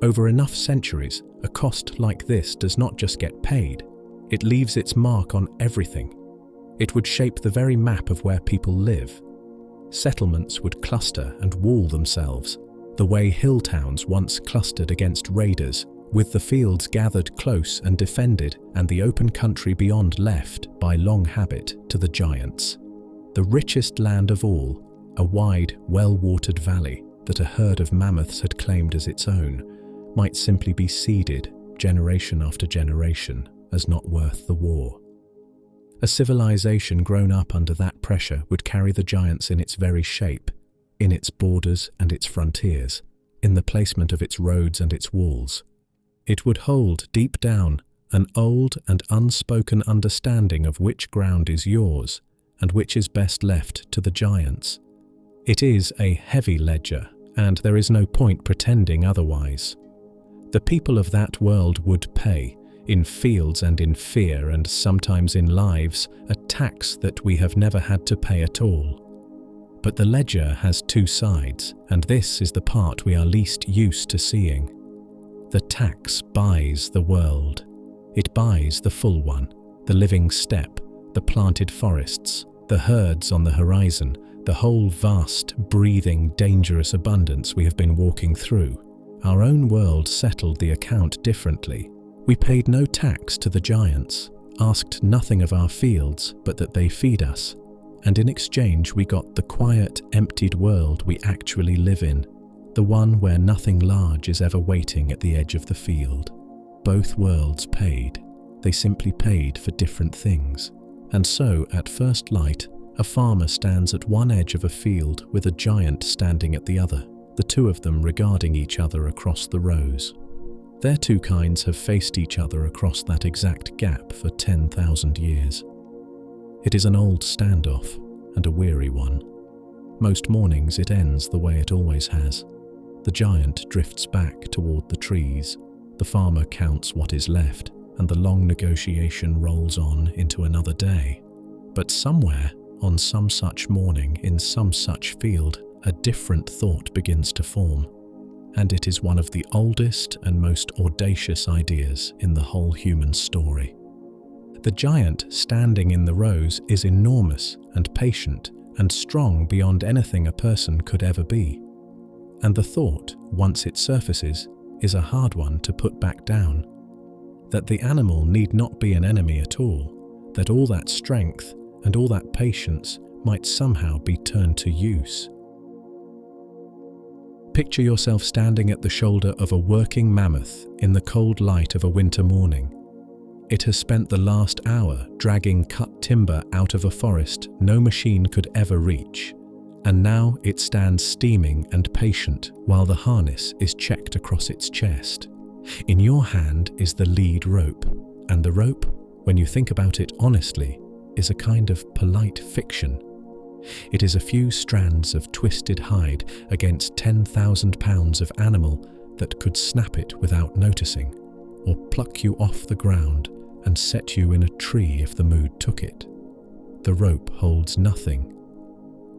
Over enough centuries, a cost like this does not just get paid, it leaves its mark on everything. It would shape the very map of where people live. Settlements would cluster and wall themselves, the way hill towns once clustered against raiders, with the fields gathered close and defended and the open country beyond left by long habit to the giants. The richest land of all, a wide, well-watered valley that a herd of mammoths had claimed as its own, might simply be ceded, generation after generation, as not worth the war. A civilization grown up under that pressure would carry the giants in its very shape, in its borders and its frontiers, in the placement of its roads and its walls. It would hold, deep down, an old and unspoken understanding of which ground is yours and which is best left to the giants. It is a heavy ledger, and there is no point pretending otherwise. The people of that world would pay, in fields and in fear, and sometimes in lives, a tax that we have never had to pay at all. But the ledger has two sides, and this is the part we are least used to seeing. The tax buys the world. It buys the full one, the living steppe, the planted forests, the herds on the horizon, the whole vast, breathing, dangerous abundance we have been walking through. Our own world settled the account differently. We paid no tax to the giants, asked nothing of our fields but that they feed us, and in exchange we got the quiet, emptied world we actually live in, the one where nothing large is ever waiting at the edge of the field. Both worlds paid. They simply paid for different things. And so, at first light, a farmer stands at one edge of a field with a giant standing at the other, the two of them regarding each other across the rows. Their two kinds have faced each other across that exact gap for 10,000 years. It is an old standoff, and a weary one. Most mornings it ends the way it always has. The giant drifts back toward the trees, the farmer counts what is left, and the long negotiation rolls on into another day. But somewhere, on some such morning, in some such field, a different thought begins to form. And it is one of the oldest and most audacious ideas in the whole human story. The giant standing in the rows is enormous and patient and strong beyond anything a person could ever be. And the thought, once it surfaces, is a hard one to put back down. That the animal need not be an enemy at all, that all that strength and all that patience might somehow be turned to use. Picture yourself standing at the shoulder of a working mammoth in the cold light of a winter morning. It has spent the last hour dragging cut timber out of a forest no machine could ever reach, and now it stands steaming and patient while the harness is checked across its chest. In your hand is the lead rope, and the rope, when you think about it honestly, is a kind of polite fiction. It is a few strands of twisted hide against 10,000 pounds of animal that could snap it without noticing, or pluck you off the ground and set you in a tree if the mood took it. The rope holds nothing.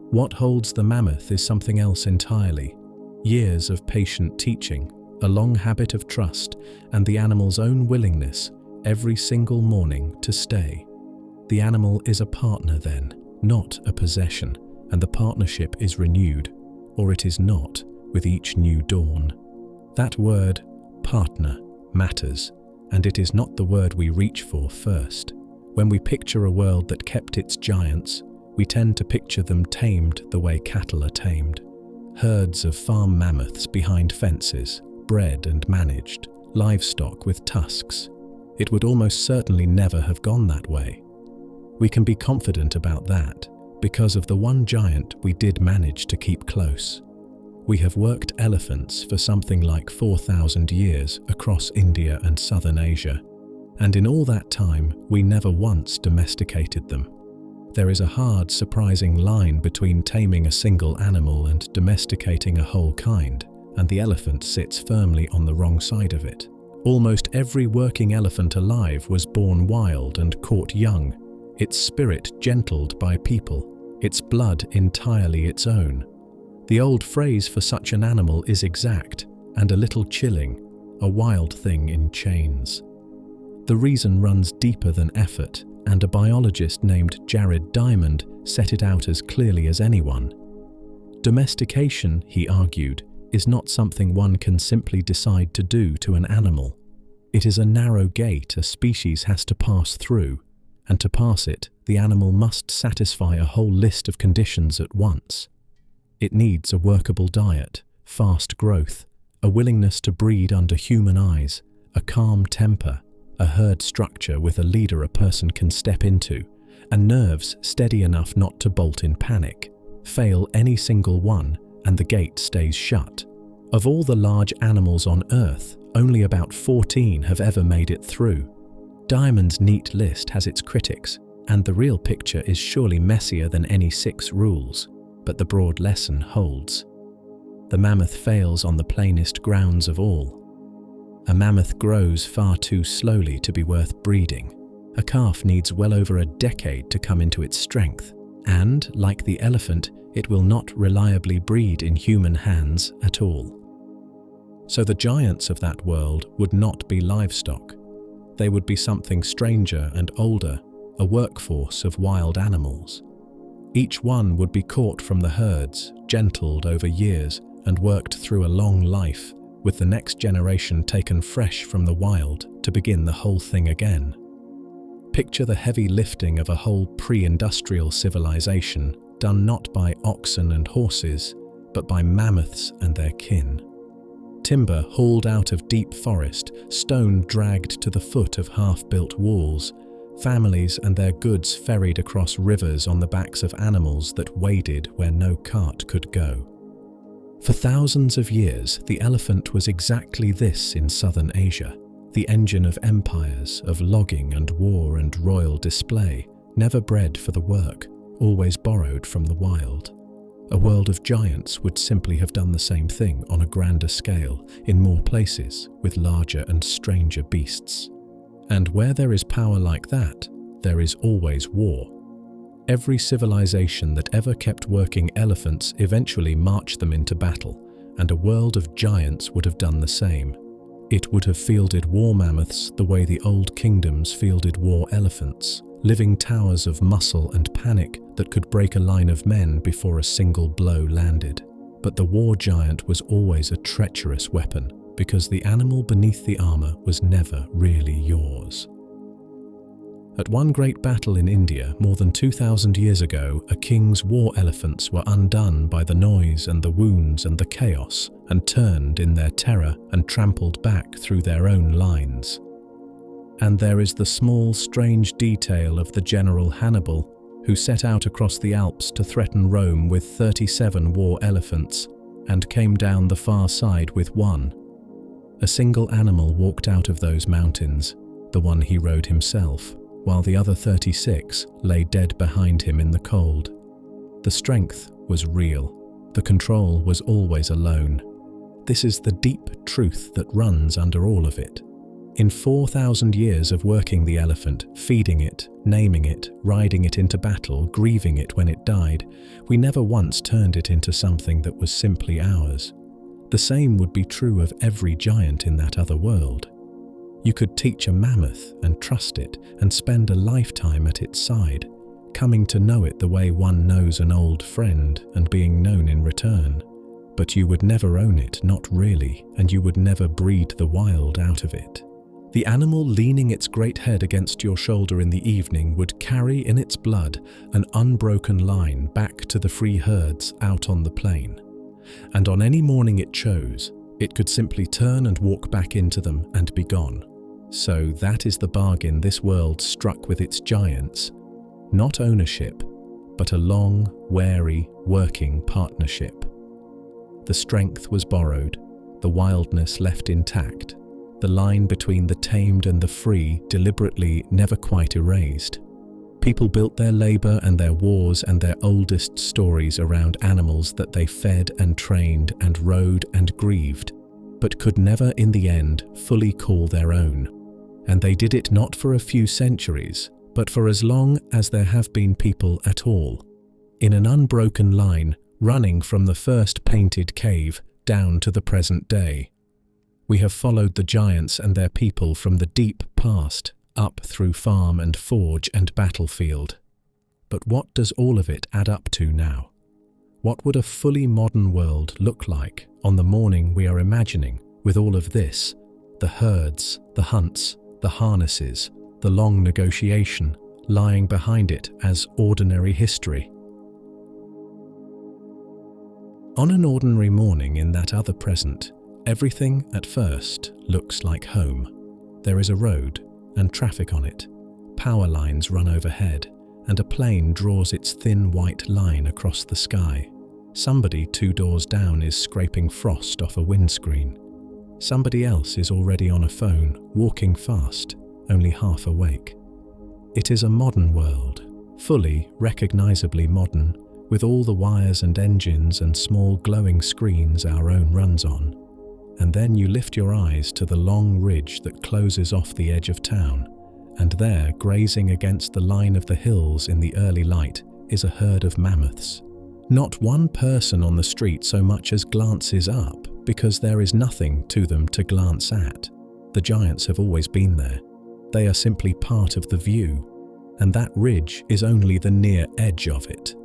What holds the mammoth is something else entirely. Years of patient teaching, a long habit of trust, and the animal's own willingness every single morning to stay. The animal is a partner then, not a possession, and the partnership is renewed, or it is not, with each new dawn. That word, partner, matters, and it is not the word we reach for first. When we picture a world that kept its giants, we tend to picture them tamed the way cattle are tamed. Herds of farm mammoths behind fences, bred and managed, livestock with tusks. It would almost certainly never have gone that way. We can be confident about that because of the one giant we did manage to keep close. We have worked elephants for something like 4,000 years across India and southern Asia, and in all that time we never once domesticated them. There is a hard, surprising line between taming a single animal and domesticating a whole kind, and the elephant sits firmly on the wrong side of it. Almost every working elephant alive was born wild and caught young, its spirit gentled by people, its blood entirely its own. The old phrase for such an animal is exact and a little chilling, a wild thing in chains. The reason runs deeper than effort, and a biologist named Jared Diamond set it out as clearly as anyone. Domestication, he argued, is not something one can simply decide to do to an animal. It is a narrow gate a species has to pass through, and to pass it, the animal must satisfy a whole list of conditions at once. It needs a workable diet, fast growth, a willingness to breed under human eyes, a calm temper, a herd structure with a leader a person can step into, and nerves steady enough not to bolt in panic. Fail any single one, and the gate stays shut. Of all the large animals on Earth, only about 14 have ever made it through. Diamond's neat list has its critics, and the real picture is surely messier than any 6 rules, but the broad lesson holds. The mammoth fails on the plainest grounds of all. A mammoth grows far too slowly to be worth breeding. A calf needs well over a decade to come into its strength, and, like the elephant, it will not reliably breed in human hands at all. So the giants of that world would not be livestock. They would be something stranger and older, a workforce of wild animals. Each one would be caught from the herds, gentled over years, and worked through a long life, with the next generation taken fresh from the wild to begin the whole thing again. Picture the heavy lifting of a whole pre-industrial civilization, done not by oxen and horses, but by mammoths and their kin. Timber hauled out of deep forest, stone dragged to the foot of half-built walls, families and their goods ferried across rivers on the backs of animals that waded where no cart could go. For thousands of years, the elephant was exactly this in southern Asia, the engine of empires, of logging and war and royal display, never bred for the work, always borrowed from the wild. A world of giants would simply have done the same thing on a grander scale, in more places, with larger and stranger beasts. And where there is power like that, there is always war. Every civilization that ever kept working elephants eventually marched them into battle, and a world of giants would have done the same. It would have fielded war mammoths the way the old kingdoms fielded war elephants, living towers of muscle and panic that could break a line of men before a single blow landed. But the war giant was always a treacherous weapon, because the animal beneath the armor was never really yours. At one great battle in India more than 2,000 years ago, a king's war elephants were undone by the noise and the wounds and the chaos, and turned in their terror and trampled back through their own lines. And there is the small, strange detail of the General Hannibal, who set out across the Alps to threaten Rome with 37 war elephants, and came down the far side with one. A single animal walked out of those mountains, the one he rode himself, while the other 36 lay dead behind him in the cold. The strength was real. The control was always alone. This is the deep truth that runs under all of it. In 4,000 years of working the elephant, feeding it, naming it, riding it into battle, grieving it when it died, we never once turned it into something that was simply ours. The same would be true of every giant in that other world. You could teach a mammoth and trust it and spend a lifetime at its side, coming to know it the way one knows an old friend and being known in return. But you would never own it, not really, and you would never breed the wild out of it. The animal leaning its great head against your shoulder in the evening would carry in its blood an unbroken line back to the free herds out on the plain. And on any morning it chose, it could simply turn and walk back into them and be gone. So that is the bargain this world struck with its giants. Not ownership, but a long, wary, working partnership. The strength was borrowed, the wildness left intact, the line between the tamed and the free deliberately never quite erased. People built their labor and their wars and their oldest stories around animals that they fed and trained and rode and grieved, but could never in the end fully call their own. And they did it not for a few centuries, but for as long as there have been people at all, in an unbroken line running from the first painted cave down to the present day. We have followed the giants and their people from the deep past, up through farm and forge and battlefield. But what does all of it add up to now? What would a fully modern world look like on the morning we are imagining, with all of this, the herds, the hunts, the harnesses, the long negotiation, lying behind it as ordinary history? On an ordinary morning in that other present, everything at first looks like home. There is a road and traffic on it, power lines run overhead, and a plane draws its thin white line across the sky. Somebody 2 doors down is scraping frost off a windscreen. Somebody else is already on a phone, walking fast, only half awake. It is a modern world, fully, recognizably modern, with all the wires and engines and small glowing screens our own runs on. And then you lift your eyes to the long ridge that closes off the edge of town, and there, grazing against the line of the hills in the early light, is a herd of mammoths. Not one person on the street so much as glances up, because there is nothing to them to glance at. The giants have always been there. They are simply part of the view, and that ridge is only the near edge of it.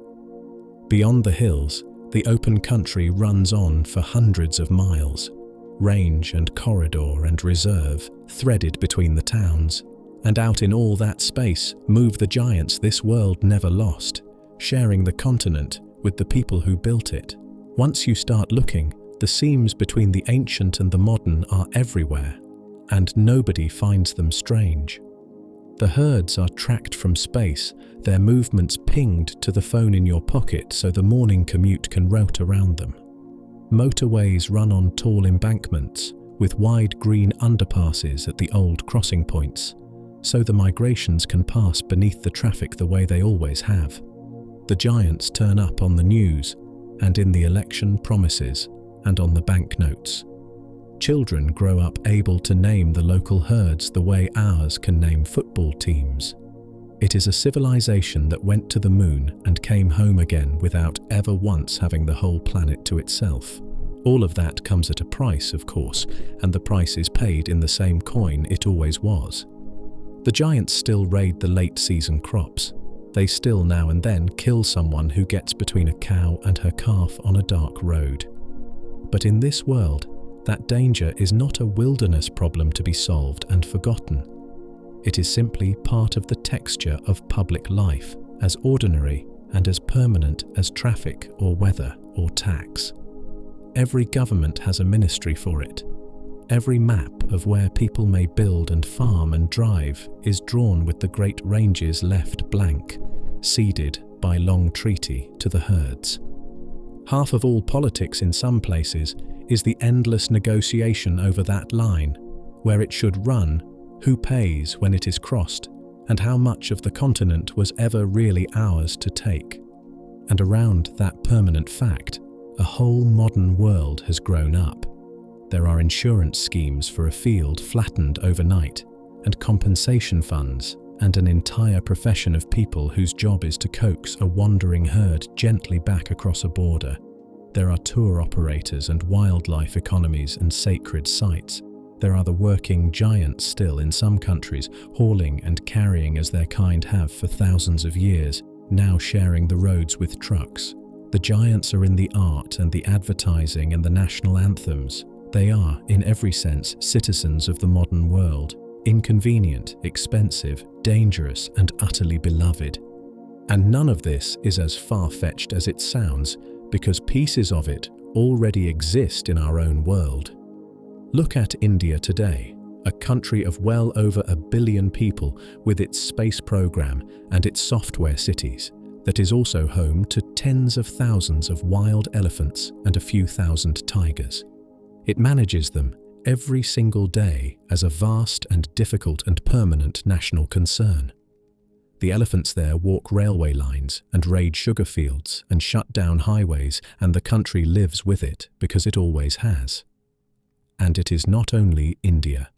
Beyond the hills, the open country runs on for hundreds of miles, range and corridor and reserve threaded between the towns, and out in all that space move the giants this world never lost, sharing the continent with the people who built it. Once you start looking, the seams between the ancient and the modern are everywhere, and nobody finds them strange. The herds are tracked from space, their movements pinged to the phone in your pocket so the morning commute can route around them. Motorways run on tall embankments, with wide green underpasses at the old crossing points, so the migrations can pass beneath the traffic the way they always have. The giants turn up on the news, and in the election promises, and on the banknotes. Children grow up able to name the local herds the way ours can name football teams. It is a civilization that went to the moon and came home again without ever once having the whole planet to itself. All of that comes at a price, of course, and the price is paid in the same coin it always was. The giants still raid the late season crops. They still now and then kill someone who gets between a cow and her calf on a dark road. But in this world, that danger is not a wilderness problem to be solved and forgotten. It is simply part of the texture of public life, as ordinary and as permanent as traffic or weather or tax. Every government has a ministry for it. Every map of where people may build and farm and drive is drawn with the great ranges left blank, ceded by long treaty to the herds. Half of all politics in some places is the endless negotiation over that line, where it should run, who pays when it is crossed, and how much of the continent was ever really ours to take. And around that permanent fact, a whole modern world has grown up. There are insurance schemes for a field flattened overnight, and compensation funds, and an entire profession of people whose job is to coax a wandering herd gently back across a border. There are tour operators and wildlife economies and sacred sites. There are the working giants still in some countries, hauling and carrying as their kind have for thousands of years, now sharing the roads with trucks. The giants are in the art and the advertising and the national anthems. They are, in every sense, citizens of the modern world, inconvenient, expensive, dangerous, and utterly beloved. And none of this is as far-fetched as it sounds, because pieces of it already exist in our own world. Look at India today, a country of well over 1 billion people with its space program and its software cities, that is also home to tens of thousands of wild elephants and a few thousand tigers. It manages them every single day as a vast and difficult and permanent national concern. The elephants there walk railway lines and raid sugar fields and shut down highways, and the country lives with it because it always has. And it is not only India.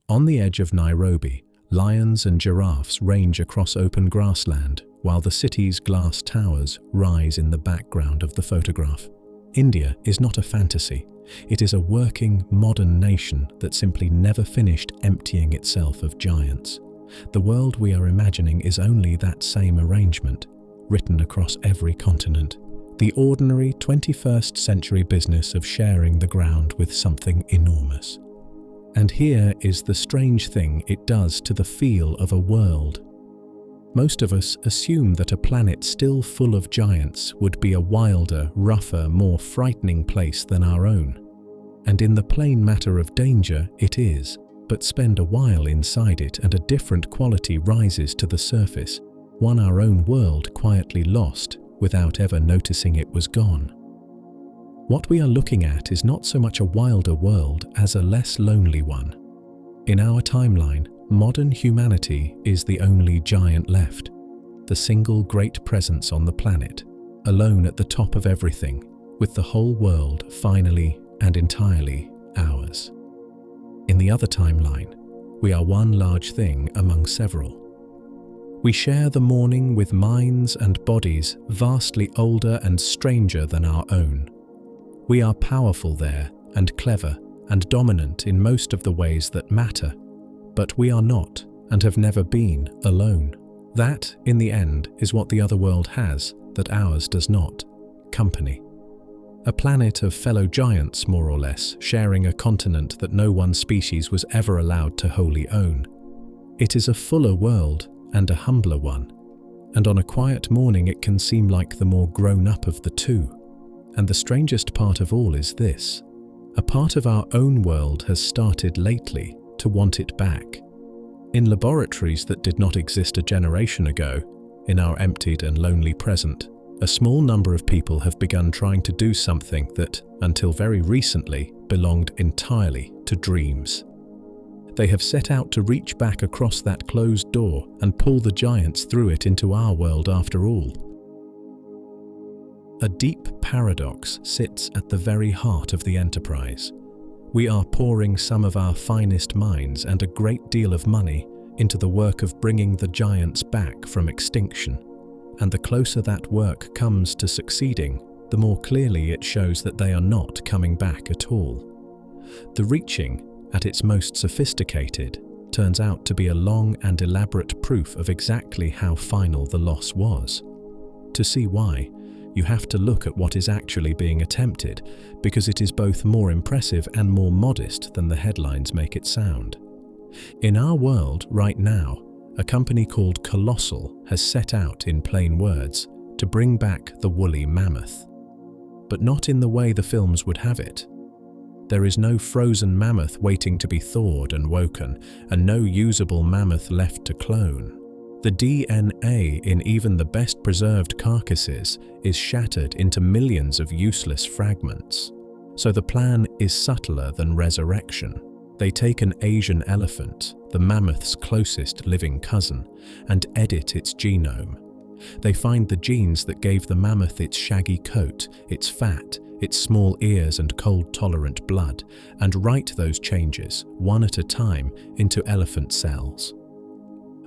On the edge of Nairobi, lions and giraffes range across open grassland, while the city's glass towers rise in the background of the photograph. India is not a fantasy. It is a working, modern nation that simply never finished emptying itself of giants. The world we are imagining is only that same arrangement, written across every continent. The ordinary 21st century business of sharing the ground with something enormous. And here is the strange thing it does to the feel of a world. Most of us assume that a planet still full of giants would be a wilder, rougher, more frightening place than our own. And in the plain matter of danger, it is. But spend a while inside it and a different quality rises to the surface, one our own world quietly lost without ever noticing it was gone. What we are looking at is not so much a wilder world as a less lonely one. In our timeline, modern humanity is the only giant left, the single great presence on the planet, alone at the top of everything, with the whole world finally and entirely ours. In the other timeline, we are one large thing among several. We share the morning with minds and bodies vastly older and stranger than our own. We are powerful there and clever and dominant in most of the ways that matter, but we are not and have never been alone. That, in the end, is what the other world has that ours does not: company. A planet of fellow giants, more or less, sharing a continent that no one species was ever allowed to wholly own. It is a fuller world and a humbler one, and on a quiet morning it can seem like the more grown-up of the two. And the strangest part of all is this: a part of our own world has started lately to want it back. In laboratories that did not exist a generation ago, in our emptied and lonely present, a small number of people have begun trying to do something that, until very recently, belonged entirely to dreams. They have set out to reach back across that closed door and pull the giants through it into our world after all. A deep paradox sits at the very heart of the enterprise. We are pouring some of our finest minds and a great deal of money into the work of bringing the giants back from extinction. And the closer that work comes to succeeding, the more clearly it shows that they are not coming back at all. The reaching, at its most sophisticated, turns out to be a long and elaborate proof of exactly how final the loss was. To see why, you have to look at what is actually being attempted, because it is both more impressive and more modest than the headlines make it sound. In our world right now, a company called Colossal has set out, in plain words, to bring back the woolly mammoth. But not in the way the films would have it. There is no frozen mammoth waiting to be thawed and woken, and no usable mammoth left to clone. The DNA in even the best preserved carcasses is shattered into millions of useless fragments. So the plan is subtler than resurrection. They take an Asian elephant, the mammoth's closest living cousin, and edit its genome. They find the genes that gave the mammoth its shaggy coat, its fat, its small ears and cold-tolerant blood, and write those changes, one at a time, into elephant cells.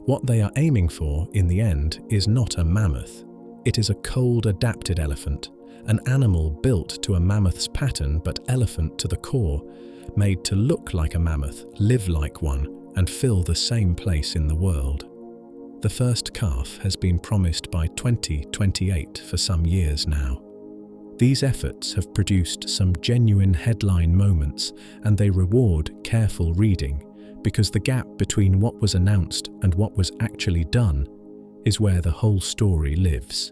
What they are aiming for, in the end, is not a mammoth. It is a cold-adapted elephant, an animal built to a mammoth's pattern but elephant to the core, made to look like a mammoth, live like one, and fill the same place in the world. The first calf has been promised by 2028 for some years now. These efforts have produced some genuine headline moments, and they reward careful reading, because the gap between what was announced and what was actually done is where the whole story lives.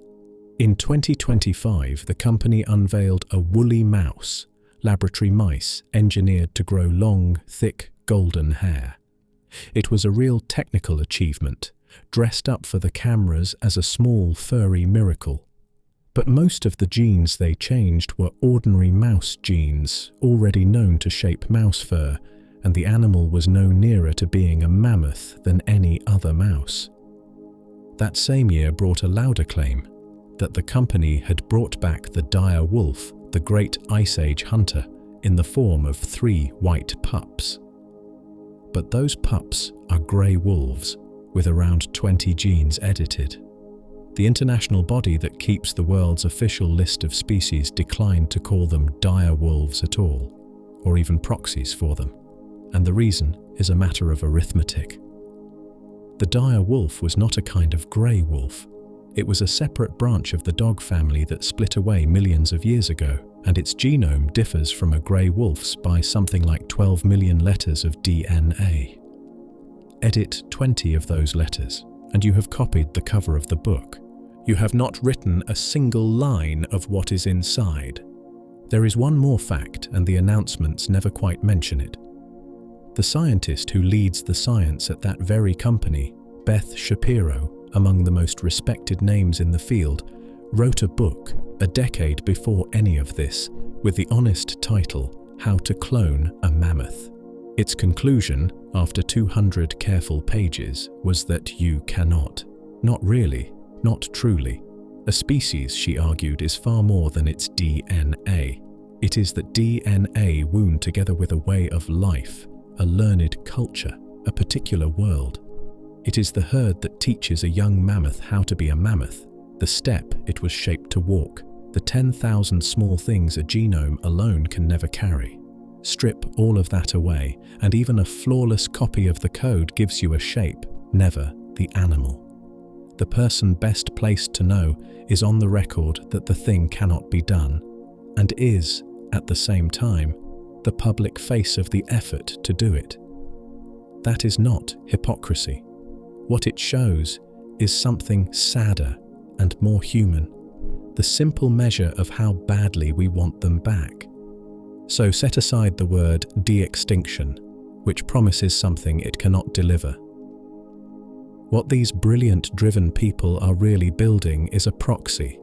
In 2025, the company unveiled a woolly mouse, laboratory mice engineered to grow long, thick, golden hair. It was a real technical achievement, dressed up for the cameras as a small, furry miracle. But most of the genes they changed were ordinary mouse genes, already known to shape mouse fur, and the animal was no nearer to being a mammoth than any other mouse. That same year brought a louder claim, that the company had brought back the dire wolf, the great Ice Age hunter, in the form of 3 white pups. But those pups are grey wolves, with around 20 genes edited. The international body that keeps the world's official list of species declined to call them dire wolves at all, or even proxies for them. And the reason is a matter of arithmetic. The dire wolf was not a kind of grey wolf. It was a separate branch of the dog family that split away millions of years ago, and its genome differs from a grey wolf's by something like 12 million letters of DNA. Edit 20 of those letters, and you have copied the cover of the book. You have not written a single line of what is inside. There is one more fact, and the announcements never quite mention it. The scientist who leads the science at that very company, Beth Shapiro, among the most respected names in the field, wrote a book a decade before any of this, with the honest title, How to Clone a Mammoth. Its conclusion, after 200 careful pages, was that you cannot. Not really, not truly. A species, she argued, is far more than its DNA. It is that DNA wound together with a way of life, a learned culture, a particular world. It is the herd that teaches a young mammoth how to be a mammoth, the step it was shaped to walk, the 10,000 small things a genome alone can never carry. Strip all of that away, and even a flawless copy of the code gives you a shape, never the animal. The person best placed to know is on the record that the thing cannot be done, and is, at the same time, the public face of the effort to do it. That is not hypocrisy. What it shows is something sadder and more human, the simple measure of how badly we want them back. So set aside the word de-extinction, which promises something it cannot deliver. What these brilliant, driven people are really building is a proxy,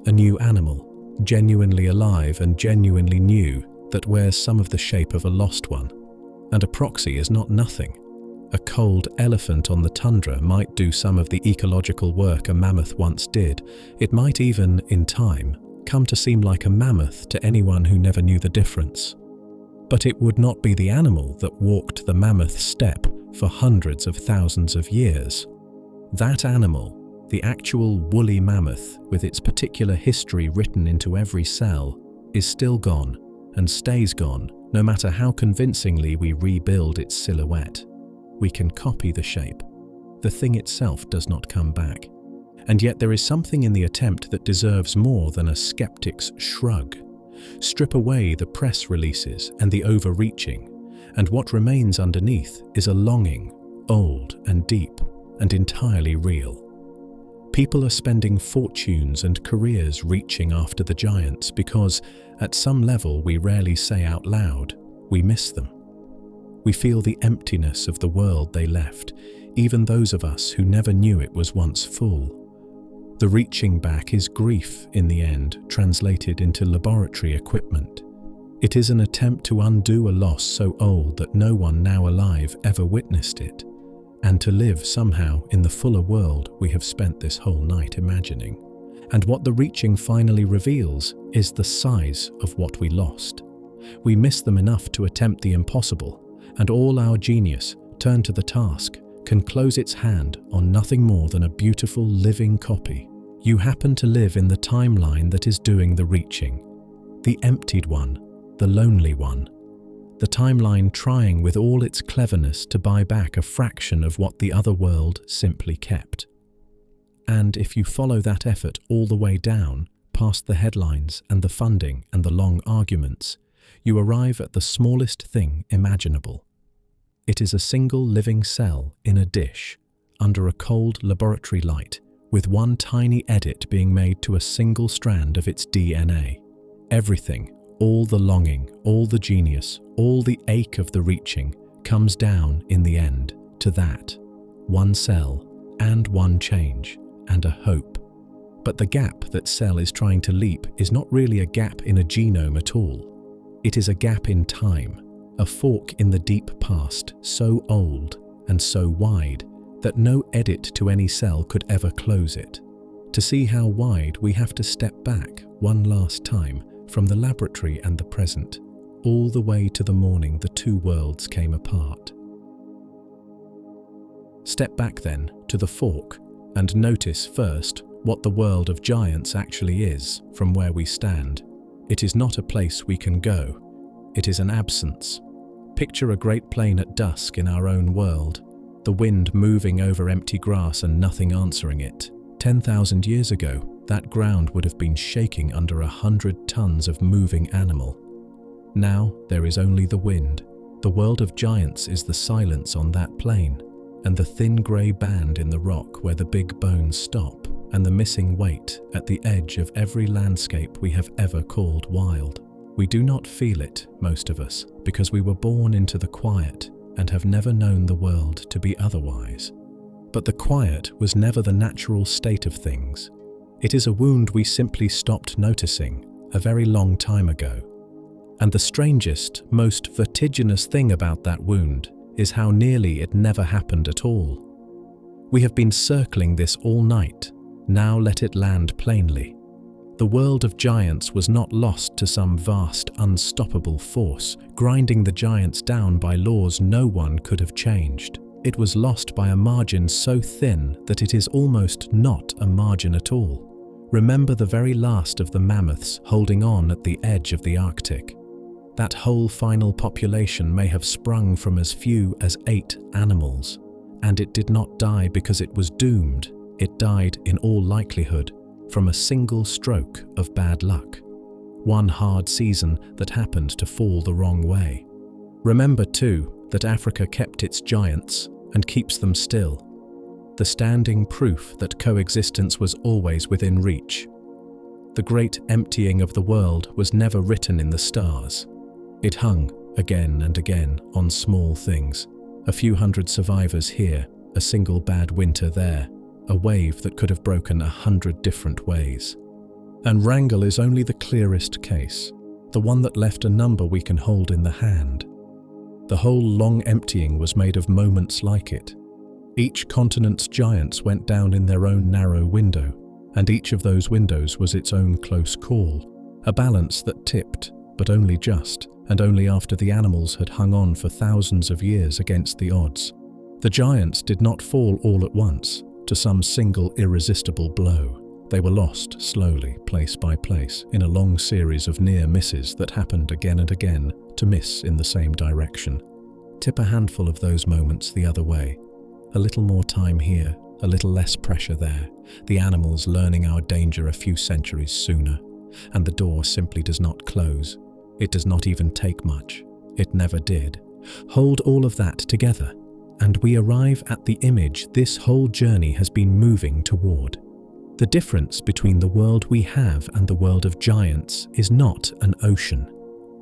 a new animal, genuinely alive and genuinely new, that wears some of the shape of a lost one. And a proxy is not nothing. A cold elephant on the tundra might do some of the ecological work a mammoth once did. It might even, in time, come to seem like a mammoth to anyone who never knew the difference. But it would not be the animal that walked the mammoth steppe for hundreds of thousands of years. That animal, the actual woolly mammoth with its particular history written into every cell, is still gone and stays gone no matter how convincingly we rebuild its silhouette. We can copy the shape. The thing itself does not come back. And yet there is something in the attempt that deserves more than a skeptic's shrug. Strip away the press releases and the overreaching, and what remains underneath is a longing, old and deep and entirely real. People are spending fortunes and careers reaching after the giants because, at some level we rarely say out loud, we miss them. We feel the emptiness of the world they left, even those of us who never knew it was once full. The reaching back is grief in the end, translated into laboratory equipment. It is an attempt to undo a loss so old that no one now alive ever witnessed it, and to live somehow in the fuller world we have spent this whole night imagining. And what the reaching finally reveals is the size of what we lost. We miss them enough to attempt the impossible, and all our genius, turned to the task, can close its hand on nothing more than a beautiful living copy. You happen to live in the timeline that is doing the reaching, the emptied one, the lonely one, the timeline trying with all its cleverness to buy back a fraction of what the other world simply kept. And if you follow that effort all the way down, past the headlines and the funding and the long arguments, you arrive at the smallest thing imaginable. It is a single living cell in a dish, under a cold laboratory light, with one tiny edit being made to a single strand of its DNA. Everything, all the longing, all the genius, all the ache of the reaching, comes down in the end to that. One cell, and one change, and a hope. But the gap that cell is trying to leap is not really a gap in a genome at all. It is a gap in time, a fork in the deep past, so old and so wide that no edit to any cell could ever close it. To see how wide, we have to step back one last time from the laboratory and the present, all the way to the morning the two worlds came apart. Step back then to the fork and notice first what the world of giants actually is from where we stand. It is not a place we can go. It is an absence. Picture a great plain at dusk in our own world, the wind moving over empty grass and nothing answering it. 10,000 years ago, that ground would have been shaking under 100 tons of moving animal. Now there is only the wind. The world of giants is the silence on that plain, and the thin grey band in the rock where the big bones stop, and the missing weight at the edge of every landscape we have ever called wild. We do not feel it, most of us, because we were born into the quiet and have never known the world to be otherwise. But the quiet was never the natural state of things. It is a wound we simply stopped noticing a very long time ago. And the strangest, most vertiginous thing about that wound is how nearly it never happened at all. We have been circling this all night. Now let it land plainly. The world of giants was not lost to some vast, unstoppable force, grinding the giants down by laws no one could have changed. It was lost by a margin so thin that it is almost not a margin at all. Remember the very last of the mammoths holding on at the edge of the Arctic. That whole final population may have sprung from as few as 8 animals, and it did not die because it was doomed. It died, in all likelihood, from a single stroke of bad luck. One hard season that happened to fall the wrong way. Remember, too, that Africa kept its giants and keeps them still. The standing proof that coexistence was always within reach. The great emptying of the world was never written in the stars. It hung, again and again, on small things. A few hundred survivors here, a single bad winter there, a wave that could have broken 100 different ways. And Wrangell is only the clearest case, the one that left a number we can hold in the hand. The whole long emptying was made of moments like it. Each continent's giants went down in their own narrow window, and each of those windows was its own close call, a balance that tipped, but only just, and only after the animals had hung on for thousands of years against the odds. The giants did not fall all at once, to some single irresistible blow. They were lost slowly, place by place, in a long series of near misses that happened again and again to miss in the same direction. Tip a handful of those moments the other way. A little more time here, a little less pressure there, the animals learning our danger a few centuries sooner, and the door simply does not close. It does not even take much. It never did. Hold all of that together, and we arrive at the image this whole journey has been moving toward. The difference between the world we have and the world of giants is not an ocean.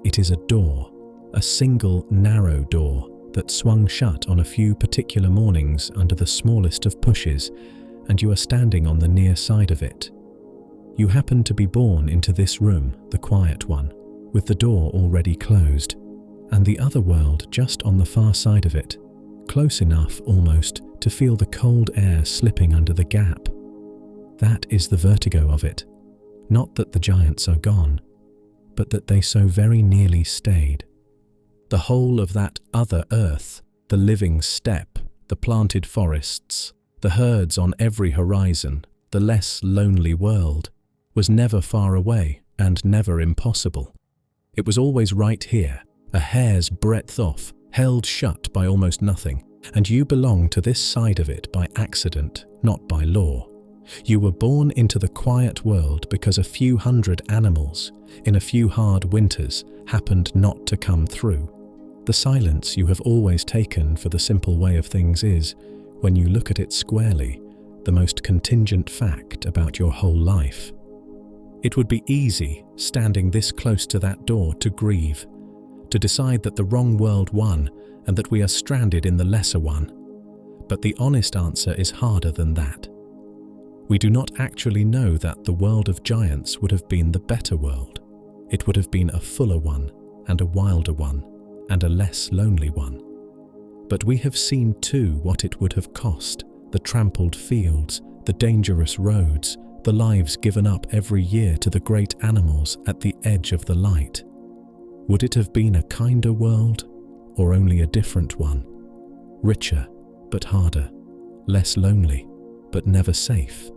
It is a door, a single narrow door that swung shut on a few particular mornings under the smallest of pushes, and you are standing on the near side of it. You happen to be born into this room, the quiet one, with the door already closed, and the other world just on the far side of it, close enough almost to feel the cold air slipping under the gap. That is the vertigo of it. Not that the giants are gone, but that they so very nearly stayed. The whole of that other earth, the living steppe, the planted forests, the herds on every horizon, the less lonely world, was never far away and never impossible. It was always right here, a hair's breadth off, held shut by almost nothing, and you belong to this side of it by accident, not by law. You were born into the quiet world because a few hundred animals, in a few hard winters, happened not to come through. The silence you have always taken for the simple way of things is, when you look at it squarely, the most contingent fact about your whole life. It would be easy, standing this close to that door, to grieve, to decide that the wrong world won and that we are stranded in the lesser one. But the honest answer is harder than that. We do not actually know that the world of giants would have been the better world. It would have been a fuller one, and a wilder one, and a less lonely one. But we have seen too what it would have cost, the trampled fields, the dangerous roads, the lives given up every year to the great animals at the edge of the light. Would it have been a kinder world, or only a different one? Richer, but harder, less lonely, but never safe?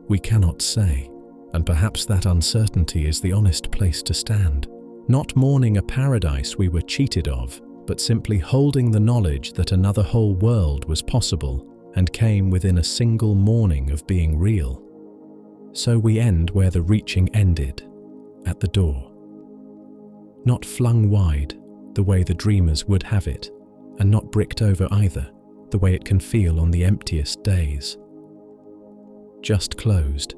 We cannot say, and perhaps that uncertainty is the honest place to stand. Not mourning a paradise we were cheated of, but simply holding the knowledge that another whole world was possible and came within a single morning of being real. So we end where the reaching ended, at the door. Not flung wide, the way the dreamers would have it, and not bricked over either, the way it can feel on the emptiest days. Just closed,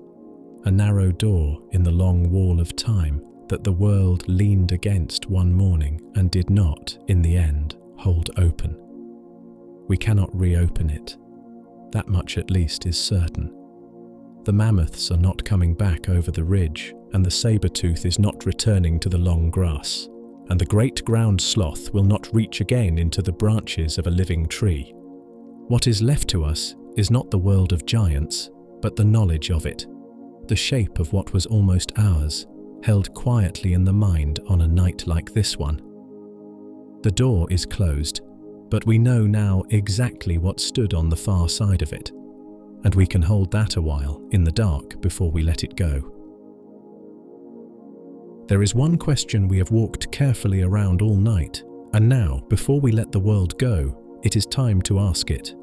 a narrow door in the long wall of time that the world leaned against one morning and did not, in the end, hold open. We cannot reopen it. That much at least is certain. The mammoths are not coming back over the ridge, and the saber-tooth is not returning to the long grass, and the great ground sloth will not reach again into the branches of a living tree. What is left to us is not the world of giants, but the knowledge of it. the shape of what was almost ours, held quietly in the mind on a night like this one. The door is closed, but we know now exactly what stood on the far side of it, and we can hold that a while in the dark before we let it go. There is one question we have walked carefully around all night, and now, before we let the world go, it is time to ask it.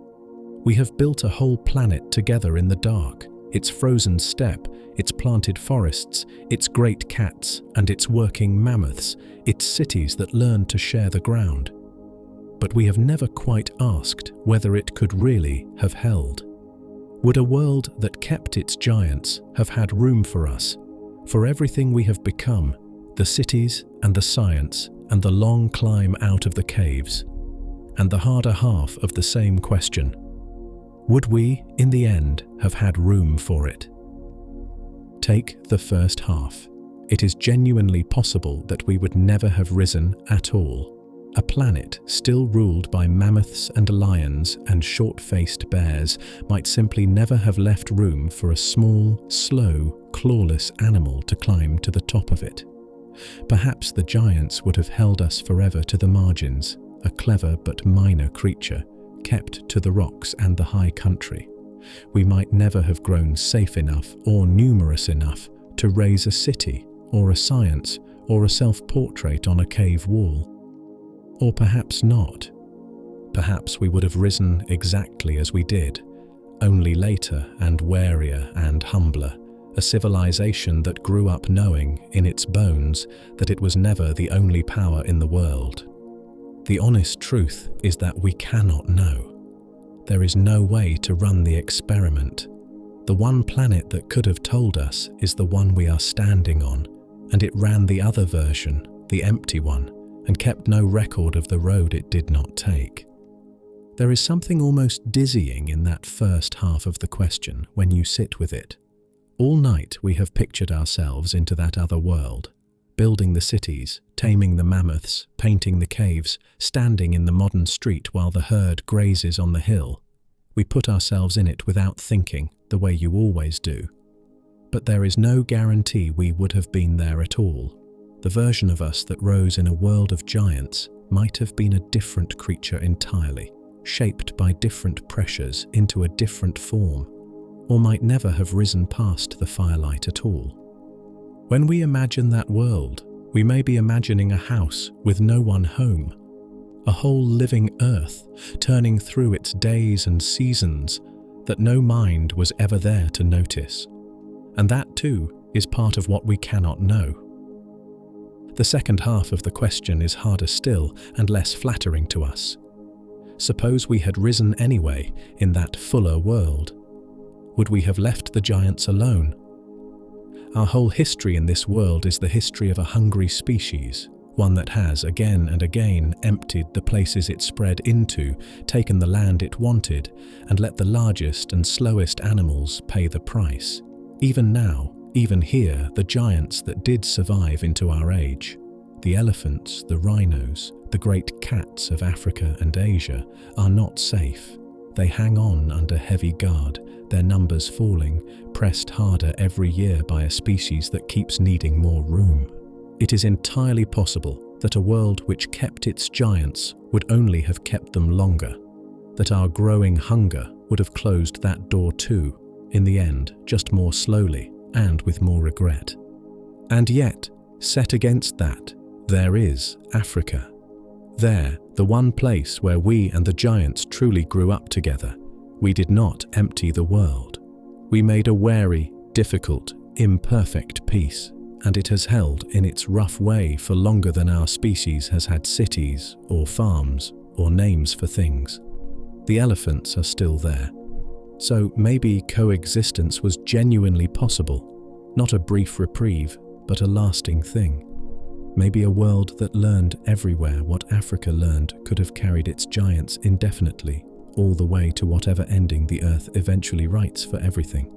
We have built a whole planet together in the dark, its frozen steppe, its planted forests, its great cats and its working mammoths, its cities that learned to share the ground. But we have never quite asked whether it could really have held. Would a world that kept its giants have had room for us, for everything we have become, the cities and the science and the long climb out of the caves? And the harder half of the same question: would we, in the end, have had room for it? Take the first half. It is genuinely possible that we would never have risen at all. A planet still ruled by mammoths and lions and short-faced bears might simply never have left room for a small, slow, clawless animal to climb to the top of it. Perhaps the giants would have held us forever to the margins, a clever but minor creature, kept to the rocks and the high country. We might never have grown safe enough or numerous enough to raise a city or a science or a self-portrait on a cave wall. Or perhaps not. Perhaps we would have risen exactly as we did, only later and warier and humbler, a civilization that grew up knowing in its bones that it was never the only power in the world. The honest truth is that we cannot know. There is no way to run the experiment. The one planet that could have told us is the one we are standing on, and it ran the other version, the empty one, and kept no record of the road it did not take. There is something almost dizzying in that first half of the question when you sit with it. All night we have pictured ourselves into that other world, building the cities, taming the mammoths, painting the caves, standing in the modern street while the herd grazes on the hill. We put ourselves in it without thinking, the way you always do. But there is no guarantee we would have been there at all. The version of us that rose in a world of giants might have been a different creature entirely, shaped by different pressures into a different form, or might never have risen past the firelight at all. When we imagine that world, we may be imagining a house with no one home, a whole living earth turning through its days and seasons that no mind was ever there to notice. And that too is part of what we cannot know. The second half of the question is harder still and less flattering to us. Suppose we had risen anyway in that fuller world. Would we have left the giants alone? Our whole history in this world is the history of a hungry species, one that has again and again emptied the places it spread into, taken the land it wanted, and let the largest and slowest animals pay the price. Even now, even here, the giants that did survive into our age, the elephants, the rhinos, the great cats of Africa and Asia, are not safe. They hang on under heavy guard, their numbers falling, pressed harder every year by a species that keeps needing more room. It is entirely possible that a world which kept its giants would only have kept them longer, that our growing hunger would have closed that door too, in the end, just more slowly and with more regret. And yet, set against that, there is Africa. There, the one place where we and the giants truly grew up together. We did not empty the world. We made a wary, difficult, imperfect peace, and it has held in its rough way for longer than our species has had cities or farms or names for things. The elephants are still there. So maybe coexistence was genuinely possible, not a brief reprieve, but a lasting thing. Maybe a world that learned everywhere what Africa learned could have carried its giants indefinitely, all the way to whatever ending the earth eventually writes for everything.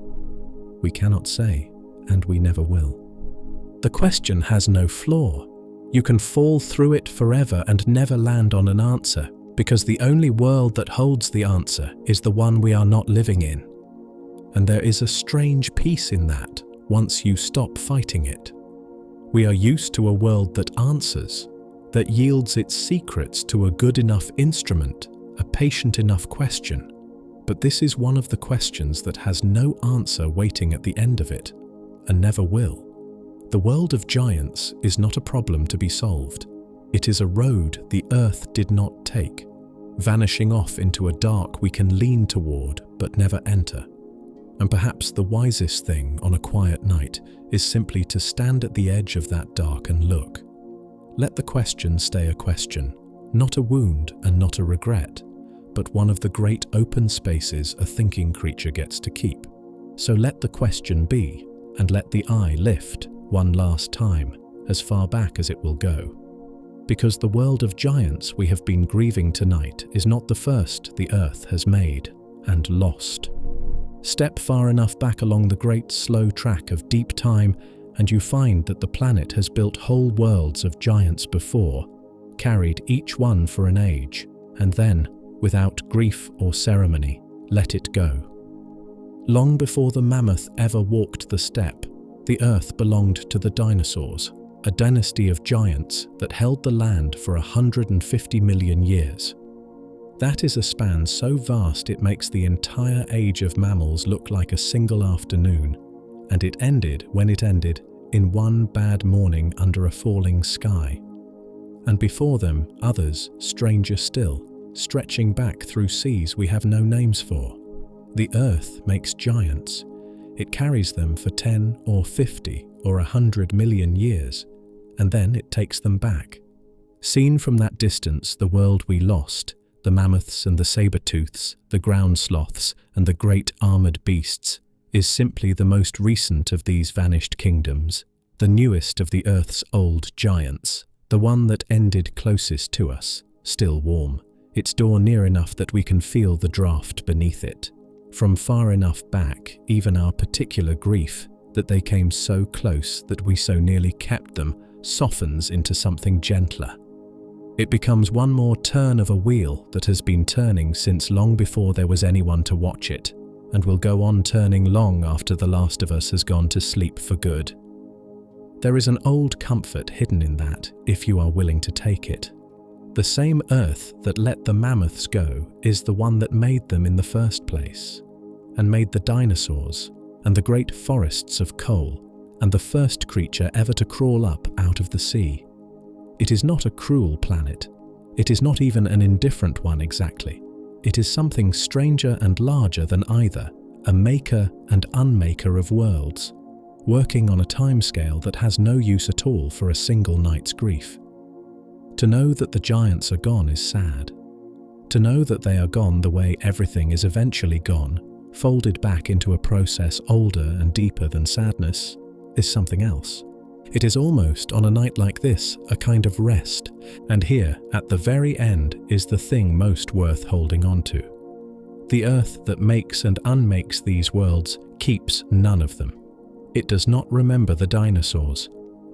We cannot say, and we never will. The question has no flaw. You can fall through it forever and never land on an answer, because the only world that holds the answer is the one we are not living in. And there is a strange peace in that, once you stop fighting it. We are used to a world that answers, that yields its secrets to a good enough instrument, a patient enough question. But this is one of the questions that has no answer waiting at the end of it, and never will. The world of giants is not a problem to be solved. It is a road the earth did not take, vanishing off into a dark we can lean toward but never enter. And perhaps the wisest thing on a quiet night is simply to stand at the edge of that dark and look. Let the question stay a question, not a wound and not a regret, but one of the great open spaces a thinking creature gets to keep. So let the question be, and let the eye lift one last time, as far back as it will go. Because the world of giants we have been grieving tonight is not the first the earth has made and lost. Step far enough back along the great slow track of deep time and you find that the planet has built whole worlds of giants before, carried each one for an age, and then, without grief or ceremony, let it go. Long before the mammoth ever walked the steppe, the earth belonged to the dinosaurs, a dynasty of giants that held the land for 150 million years. That is a span so vast it makes the entire age of mammals look like a single afternoon, and it ended when it ended, in one bad morning under a falling sky. And before them, others, stranger still, stretching back through seas we have no names for. The earth makes giants. It carries them for 10 or 50 or 100 million years, and then it takes them back. Seen from that distance, the world we lost, the mammoths and the saber-tooths, the ground sloths and the great armored beasts, is simply the most recent of these vanished kingdoms, the newest of the earth's old giants, the one that ended closest to us, still warm, its door near enough that we can feel the draught beneath it. From far enough back, even our particular grief, that they came so close that we so nearly kept them, softens into something gentler. It becomes one more turn of a wheel that has been turning since long before there was anyone to watch it, and will go on turning long after the last of us has gone to sleep for good. There is an old comfort hidden in that, if you are willing to take it. The same earth that let the mammoths go is the one that made them in the first place, and made the dinosaurs, and the great forests of coal, and the first creature ever to crawl up out of the sea. It is not a cruel planet. It is not even an indifferent one exactly. It is something stranger and larger than either, a maker and unmaker of worlds, working on a timescale that has no use at all for a single night's grief. To know that the giants are gone is sad. To know that they are gone the way everything is eventually gone, folded back into a process older and deeper than sadness, is something else. It is almost, on a night like this, a kind of rest, and here, at the very end, is the thing most worth holding on to. The earth that makes and unmakes these worlds keeps none of them. It does not remember the dinosaurs.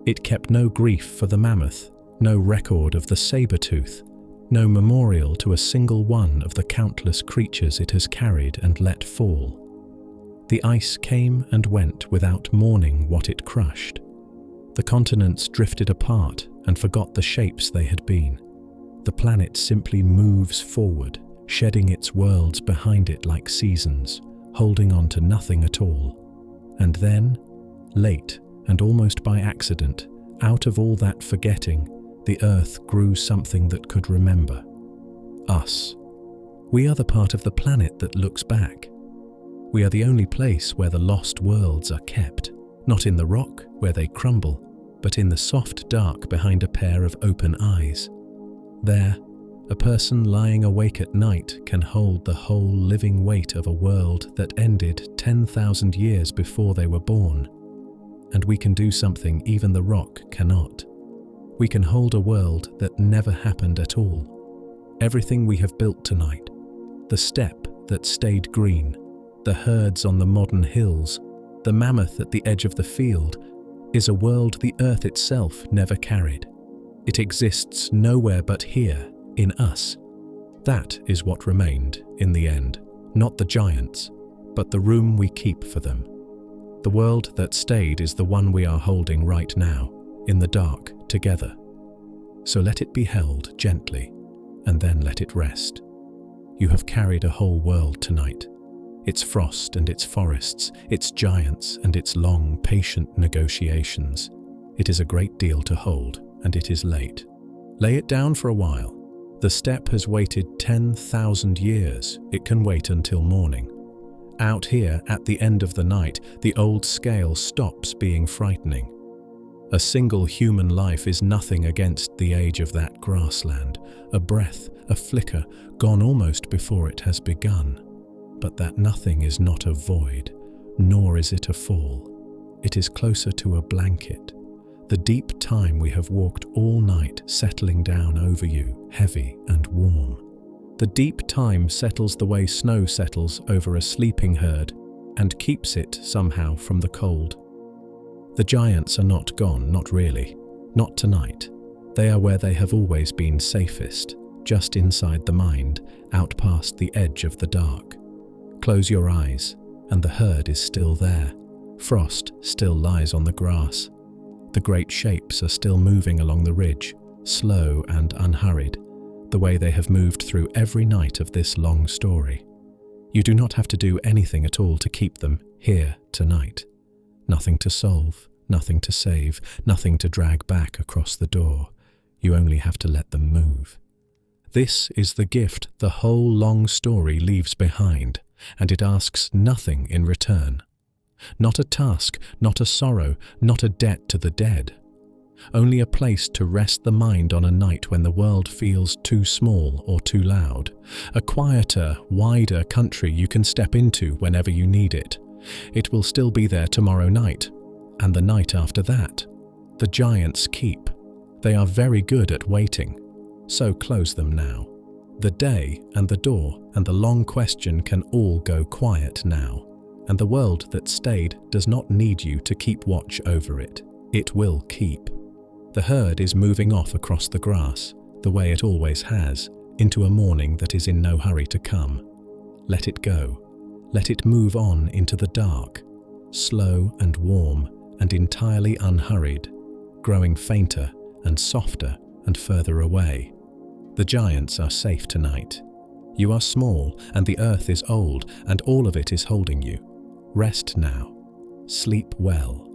It kept no grief for the mammoth, no record of the saber-tooth, no memorial to a single one of the countless creatures it has carried and let fall. The ice came and went without mourning what it crushed. The continents drifted apart and forgot the shapes they had been. The planet simply moves forward, shedding its worlds behind it like seasons, holding on to nothing at all. And then, late and almost by accident, out of all that forgetting, the earth grew something that could remember. Us. We are the part of the planet that looks back. We are the only place where the lost worlds are kept, not in the rock where they crumble, but in the soft dark behind a pair of open eyes. There, a person lying awake at night can hold the whole living weight of a world that ended 10,000 years before they were born. And we can do something even the rock cannot. We can hold a world that never happened at all. Everything we have built tonight, the steppe that stayed green, the herds on the modern hills, the mammoth at the edge of the field, is a world the earth itself never carried. It exists nowhere but here, in us. That is what remained, in the end, not the giants, but the room we keep for them. The world that stayed is the one we are holding right now, in the dark, together. So let it be held gently, and then let it rest. You have carried a whole world tonight. Its frost and its forests, its giants and its long, patient negotiations. It is a great deal to hold, and it is late. Lay it down for a while. The steppe has waited 10,000 years. It can wait until morning. Out here, at the end of the night, the old scale stops being frightening. A single human life is nothing against the age of that grassland, a breath, a flicker, gone almost before it has begun. But that nothing is not a void, nor is it a fall. It is closer to a blanket. The deep time we have walked all night settling down over you, heavy and warm. The deep time settles the way snow settles over a sleeping herd and keeps it somehow from the cold. The giants are not gone, not really, not tonight. They are where they have always been safest, just inside the mind, out past the edge of the dark. Close your eyes, and the herd is still there. Frost still lies on the grass. The great shapes are still moving along the ridge, slow and unhurried, the way they have moved through every night of this long story. You do not have to do anything at all to keep them here tonight. Nothing to solve, nothing to save, nothing to drag back across the door. You only have to let them move. This is the gift the whole long story leaves behind, and it asks nothing in return. Not a task, not a sorrow, not a debt to the dead. Only a place to rest the mind on a night when the world feels too small or too loud. A quieter, wider country you can step into whenever you need it. It will still be there tomorrow night, and the night after that. The giants keep. They are very good at waiting, so close them now. The day and the door and the long question can all go quiet now, and the world that stayed does not need you to keep watch over it. It will keep. The herd is moving off across the grass, the way it always has, into a morning that is in no hurry to come. Let it go. Let it move on into the dark, slow and warm and entirely unhurried, growing fainter and softer and further away. The giants are safe tonight. You are small and the earth is old and all of it is holding you. Rest now. Sleep well.